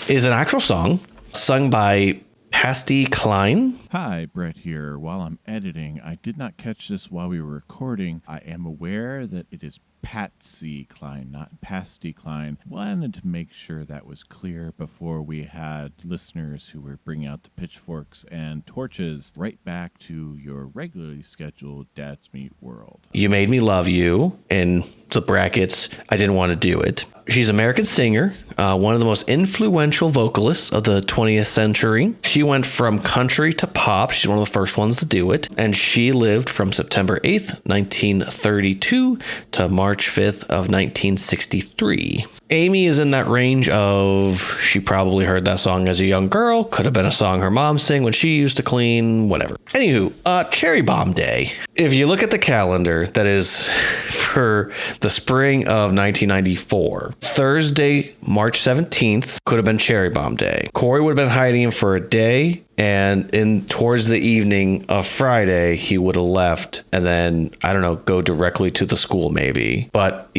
is an actual song sung by Pasty Klein. Hi, Brett here. While I'm editing, I did not catch this while we were recording. I am aware that it is Patsy Klein, not Pasty Klein. Wanted to make sure that was clear before we had listeners who were bringing out the pitchforks and torches right back to your regularly scheduled Dads Meet World. You Made Me Love You, in the brackets, I didn't want to do it. She's an American singer, one of the most influential vocalists of the 20th century. She went from country to pop. She's one of the first ones to do it. And she lived from September 8th, 1932 to March 5th of 1963. Amy is in that range of, she probably heard that song as a young girl. Could have been a song her mom sang when she used to clean, whatever. Anywho, Cherry Bomb Day. If you look at the calendar, that is for the spring of 1994. Thursday, March 17th, could have been Cherry Bomb Day. Cory would have been hiding for a day, and towards the evening of Friday, he would have left and then, I don't know, go directly to the school maybe. But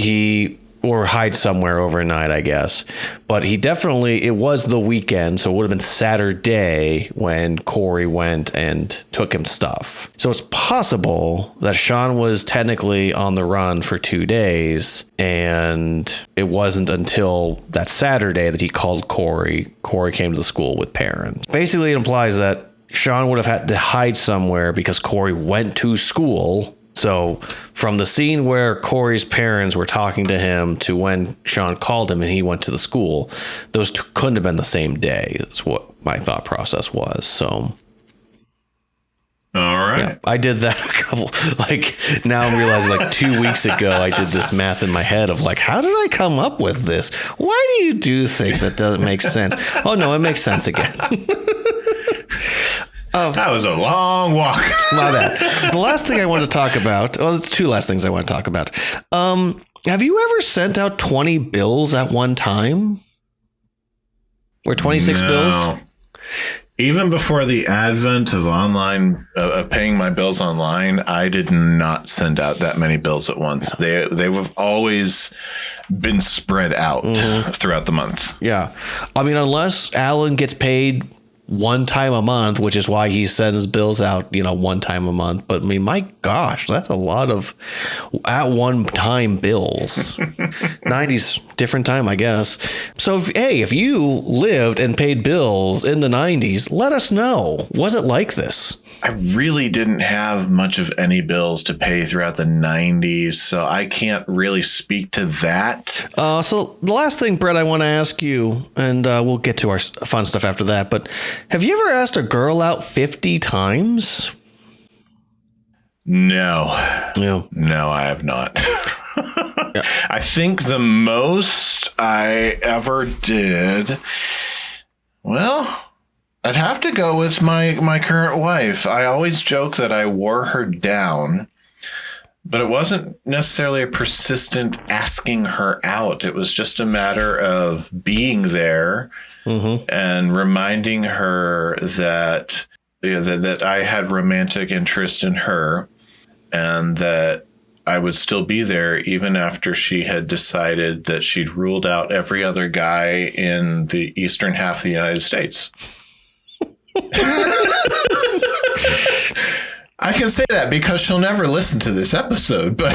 or hide somewhere overnight, I guess. But it was the weekend, so it would have been Saturday when Cory went and took him stuff. So it's possible that Shawn was technically on the run for 2 days, and it wasn't until that Saturday that he called Cory. Cory came to the school with parents. Basically, it implies that Shawn would have had to hide somewhere because Cory went to school. So from the scene where Cory's parents were talking to him to when Shawn called him and he went to the school, those two couldn't have been the same day, is what my thought process was. So, all right. Yeah, I did that now I'm realizing 2 weeks ago, I did this math in my head of how did I come up with this? Why do you do things that doesn't make sense? Oh no, it makes sense again. That was a long walk. My bad. The last thing I want to talk about, it's two last things I want to talk about. Have you ever sent out 20 bills at one time? Or 26 bills? Even before the advent of online, of paying my bills online, I did not send out that many bills at once. They have always been spread out throughout the month. Yeah. I mean, unless Alan gets paid one time a month, which is why he sends his bills out, one time a month. But I mean, my gosh, that's a lot of at one time bills. 90s, different time, I guess. So, if you lived and paid bills in the 90s, let us know. Was it like this? I really didn't have much of any bills to pay throughout the 90s, so I can't really speak to that. So the last thing, Brett, I want to ask you, and we'll get to our fun stuff after that, but have you ever asked a girl out 50 times? No. Yeah. No, I have not. Yeah. I think the most I ever did, I'd have to go with my current wife. I always joke that I wore her down, but it wasn't necessarily a persistent asking her out. It was just a matter of being there and reminding her that that I had romantic interest in her and that I would still be there even after she had decided that she'd ruled out every other guy in the eastern half of the United States. I can say that because she'll never listen to this episode, but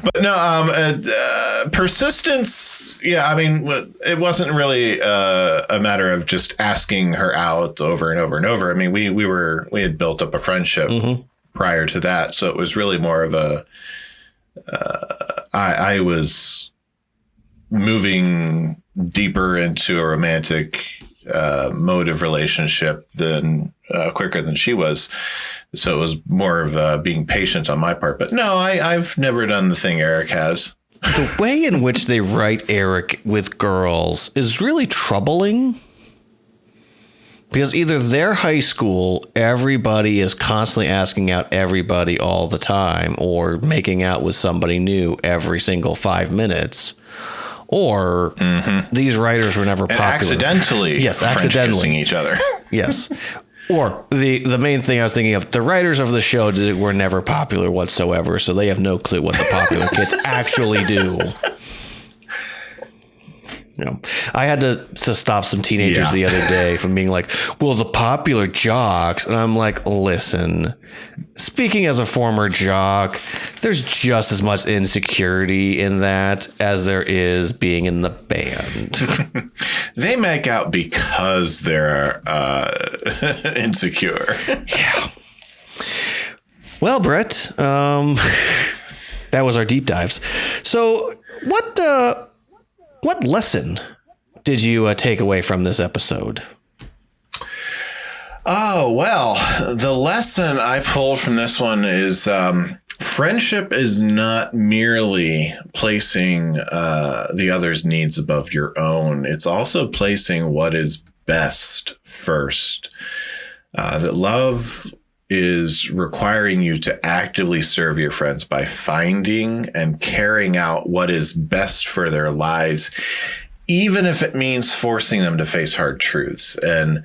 but no, persistence. Yeah, I mean, it wasn't really a matter of just asking her out over and over and over. I mean, we had built up a friendship prior to that, so it was really more of a. I was moving deeper into a romantic mode of relationship than quicker than she was. So it was more of being patient on my part. But no, I've never done the thing Eric has. The way in which they write Eric with girls is really troubling. Because either their high school, everybody is constantly asking out everybody all the time, or making out with somebody new every single 5 minutes. Or these writers were never popular. Accidentally. Yes, French accidentally. kissing each other. Yes. Or the main thing I was thinking of, the writers of the show were never popular whatsoever, so they have no clue what the popular kids actually do. You know, I had to stop some teenagers the other day from being like, well, the popular jocks. And I'm like, listen, speaking as a former jock, there's just as much insecurity in that as there is being in the band. They make out because they're insecure. Yeah. Well, Brett, that was our deep dives. So what lesson did you take away from this episode? Oh, well, the lesson I pulled from this one is friendship is not merely placing the other's needs above your own. It's also placing what is best first. That love is requiring you to actively serve your friends by finding and carrying out what is best for their lives, even if it means forcing them to face hard truths. And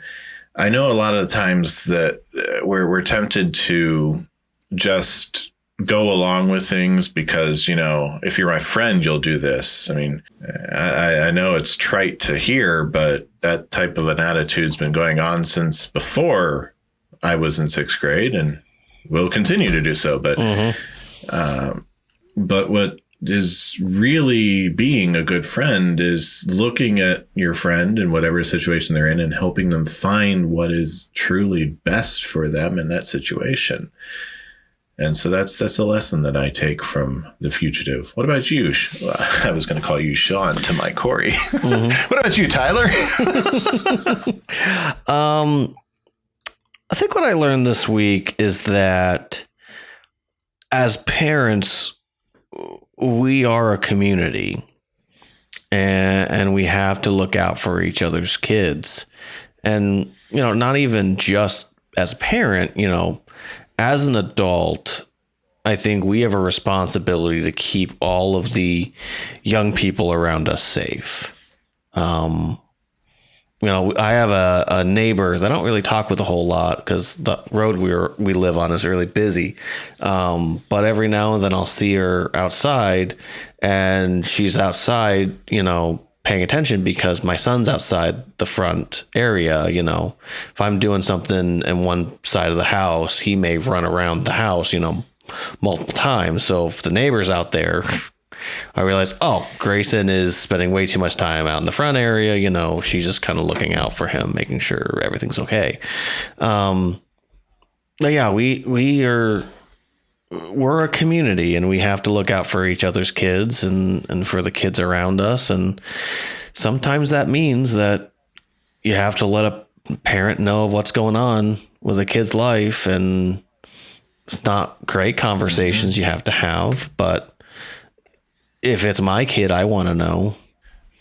I know a lot of the times that we're tempted to just go along with things because, you know, if you're my friend, you'll do this. I mean, I know it's trite to hear, but that type of an attitude's been going on since before I was in sixth grade and will continue to do so. But what is really being a good friend is looking at your friend in whatever situation they're in and helping them find what is truly best for them in that situation. And so that's a lesson that I take from The Fugitive. What about you? I was going to call you Shawn to my Cory. What about you, Tyler? I think what I learned this week is that as parents, we are a community and we have to look out for each other's kids. And, you know, not even just as a parent, you know, as an adult, I think we have a responsibility to keep all of the young people around us safe. You know, I have a neighbor that I don't really talk with a whole lot because the road we live on is really busy. But every now and then I'll see her outside and she's outside, you know, paying attention because my son's outside the front area. You know, if I'm doing something in one side of the house, he may run around the house, you know, multiple times. So if the neighbor's out there, I realized, oh, Grayson is spending way too much time out in the front area. You know, she's just kind of looking out for him, making sure everything's okay. But yeah, we're a community and we have to look out for each other's kids and for the kids around us. And sometimes that means that you have to let a parent know of what's going on with a kid's life. And it's not great conversations you have to have, but if it's my kid, I want to know.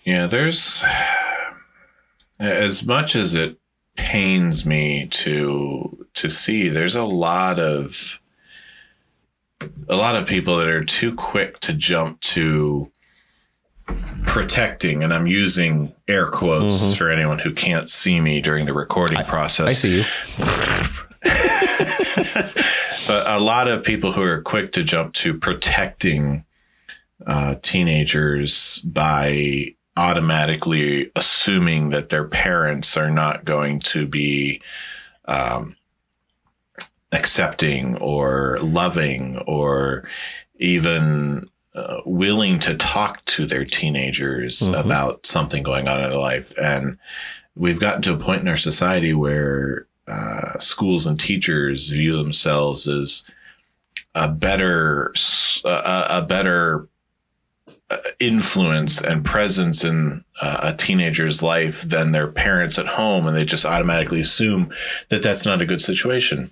Yeah, there's, as much as it pains me to see, there's a lot of people that are too quick to jump to protecting, and I'm using air quotes for anyone who can't see me during the recording process. I see you. But a lot of people who are quick to jump to protecting teenagers by automatically assuming that their parents are not going to be accepting or loving or even willing to talk to their teenagers about something going on in their life. And we've gotten to a point in our society where schools and teachers view themselves as a better influence and presence in a teenager's life than their parents at home, and they just automatically assume that that's not a good situation.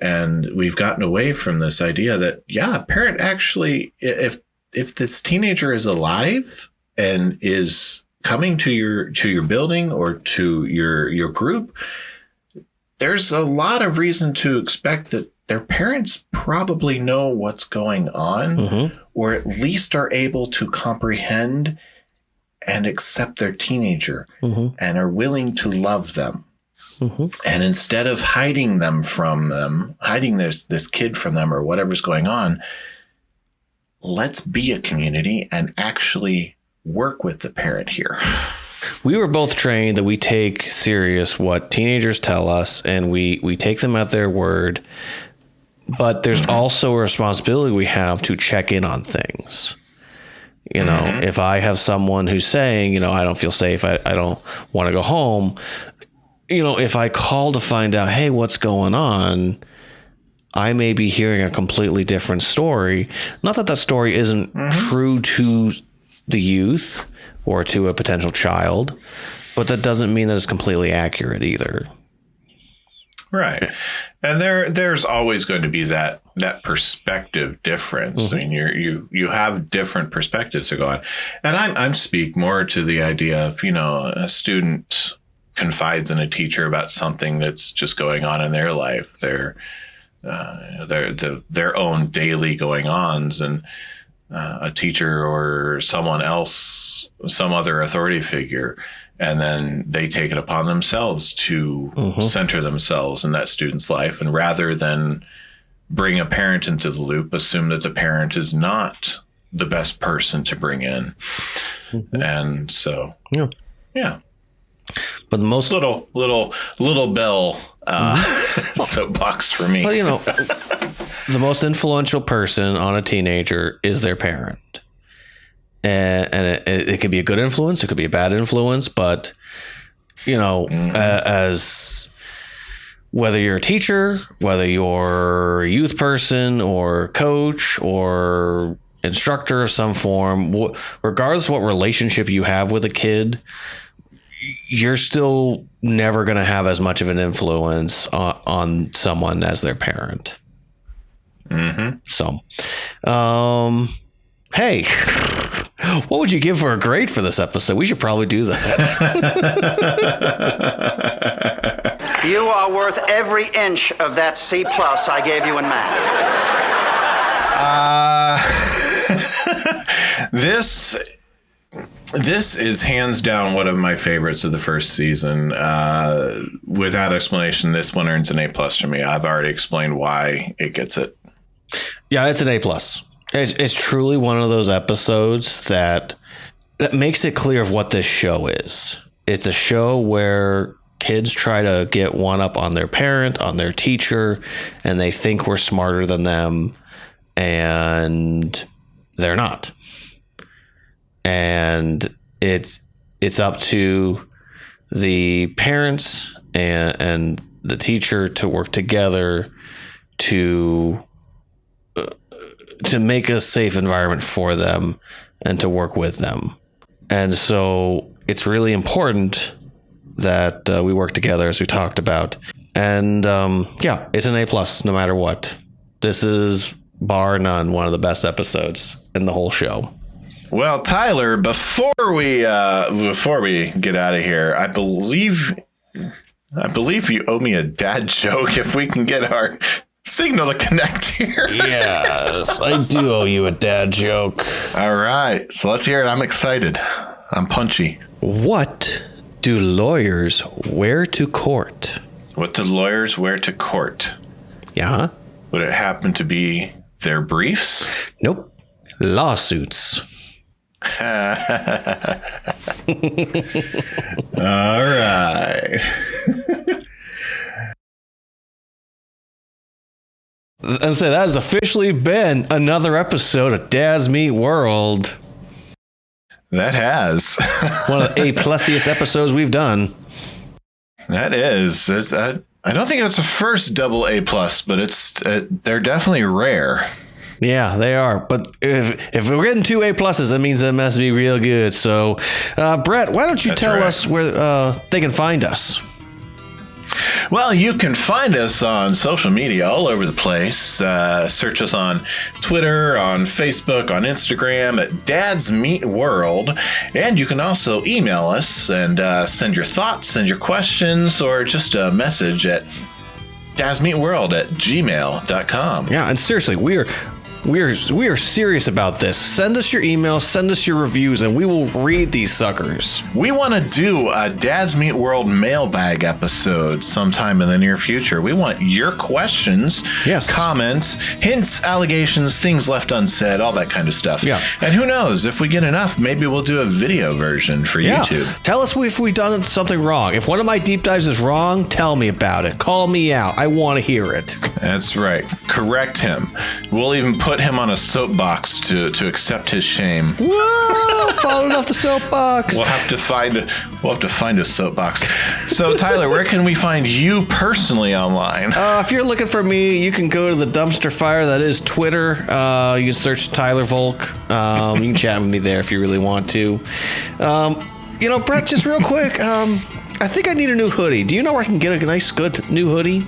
And we've gotten away from this idea that, a parent actually, if this teenager is alive and is coming to your building or to your group, there's a lot of reason to expect that their parents probably know what's going on, or at least are able to comprehend and accept their teenager and are willing to love them. And instead of hiding this kid from them or whatever's going on, let's be a community and actually work with the parent here. We were both trained that we take serious what teenagers tell us, and we take them at their word. But there's also a responsibility we have to check in on things. You know, if I have someone who's saying, I don't feel safe, I don't want to go home, if I call to find out, hey, what's going on, I may be hearing a completely different story. Not that that story isn't true to the youth or to a potential child, but that doesn't mean that it's completely accurate either. Right. And there's always going to be that perspective difference. I mean, you have different perspectives to go on. And I'm speak more to the idea of, a student confides in a teacher about something that's just going on in their life, their own daily going-ons, and a teacher or someone else, some other authority figure, and then they take it upon themselves to center themselves in that student's life, and rather than bring a parent into the loop, assume that the parent is not the best person to bring in. And so, yeah. But the most little bell soapbox for me. Well, the most influential person on a teenager is their parent, and it could be a good influence, it could be a bad influence, but as whether you're a teacher, whether you're a youth person or coach or instructor of some form, regardless of what relationship you have with a kid, you're still never going to have as much of an influence on someone as their parent. So, hey, what would you give for a grade for this episode? We should probably do that. You are worth every inch of that C+ I gave you in math. This is hands down one of my favorites of the first season. Without explanation, this one earns an A+ for me. I've already explained why it gets it. Yeah, it's an A+. It's truly one of those episodes that makes it clear of what this show is. It's a show where kids try to get one up on their parent, on their teacher, and they think we're smarter than them, and they're not. And it's up to the parents and the teacher to work together to make a safe environment for them and to work with them. And so it's really important that we work together, as we talked about. And it's an A+ no matter what. This is, bar none, one of the best episodes in the whole show. Well, Tyler, before we get out of here, I believe you owe me a dad joke if we can get our signal to connect here. Yes, I do owe you a dad joke. All right, so let's hear it. I'm excited. I'm punchy. What do lawyers wear to court? What do lawyers wear to court? Yeah. Would it happen to be their briefs? Nope. Lawsuits. All right. And so that has officially been another episode of Dad's Meat World. That has. One of the A-plusiest episodes we've done. That is. I don't think it's the first double A+, but they're definitely rare. Yeah, they are. But if we're getting 2 A+, that means it must be real good. So, Brett, why don't you tell us where they can find us? Well, you can find us on social media all over the place. Search us on Twitter, on Facebook, on Instagram at Dad's Meat World. And you can also email us and send your thoughts, send your questions, or just a message at dadsmeetworld@gmail.com. Yeah, and seriously, we are serious about this. Send us your emails, send us your reviews, and we will read these suckers. We want to do a Dad's Meat World mailbag episode sometime in the near future. We want your questions, comments, hints, allegations, things left unsaid, all that kind of stuff. Yeah. And who knows, if we get enough, maybe we'll do a video version for YouTube. Tell us if we've done something wrong. If one of my deep dives is wrong, tell me about it. Call me out. I want to hear it. That's right. Correct him. We'll even put him on a soapbox to accept his shame. Whoa! Falling off the soapbox. We'll have to find a soapbox. So Tyler, where can we find you personally online? If you're looking for me, you can go to the dumpster fire that is Twitter. You can search Tyler Volk. You can chat with me there if you really want to. Brett, just real quick. I think I need a new hoodie. Do you know where I can get a nice, good new hoodie?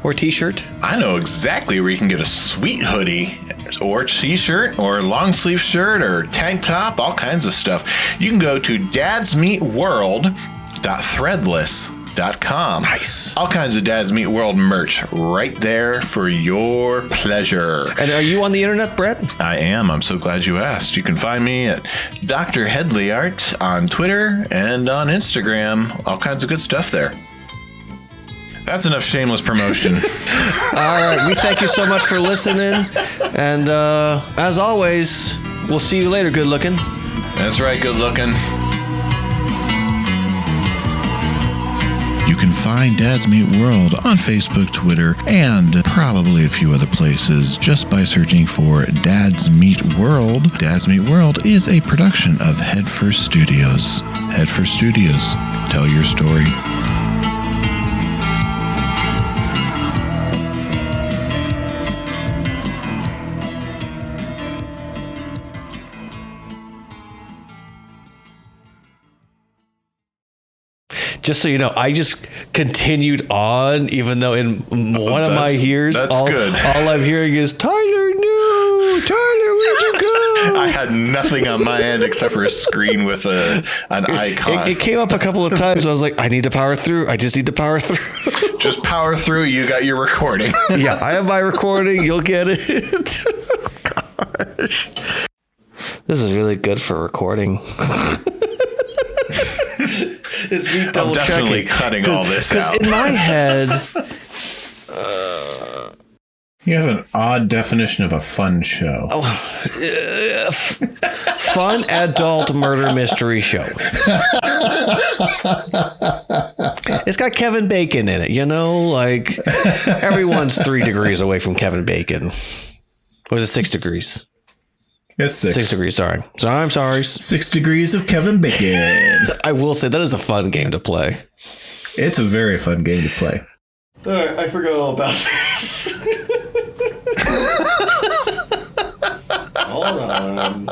Or t-shirt? I know exactly where you can get a sweet hoodie or t-shirt or long sleeve shirt or tank top, all kinds of stuff. You can go to dadsmeetworld.threadless.com. Nice. All kinds of Dad's Meat World merch right there for your pleasure. And are you on the internet, Brett? I am. I'm so glad you asked. You can find me at Dr. Headley Art on Twitter and on Instagram. All kinds of good stuff there. That's enough shameless promotion. All right. We thank you so much for listening. And as always, we'll see you later, good looking. That's right, good looking. You can find Dad's Meat World on Facebook, Twitter, and probably a few other places just by searching for Dad's Meat World. Dad's Meat World is a production of Headfirst Studios. Headfirst Studios. Tell your story. Just so you know, I just continued on, even though in one of my ears, all I'm hearing is, Tyler, no! Tyler, where'd you go? I had nothing on my end except for a screen with an icon. It came up a couple of times. I was like, I need to power through. I just need to power through. Just power through. You got your recording. Yeah, I have my recording. You'll get it. Gosh. This is really good for recording. I'm definitely cutting all this out. Because in my head... You have an odd definition of a fun show. Fun adult murder mystery show. It's got Kevin Bacon in it, like everyone's 3 degrees away from Kevin Bacon. Or was it 6 degrees? It's 6. 6 degrees, sorry. So I'm sorry. 6 degrees of Kevin Bacon. I will say that is a fun game to play. It's a very fun game to play. All right, I forgot all about this. Hold on.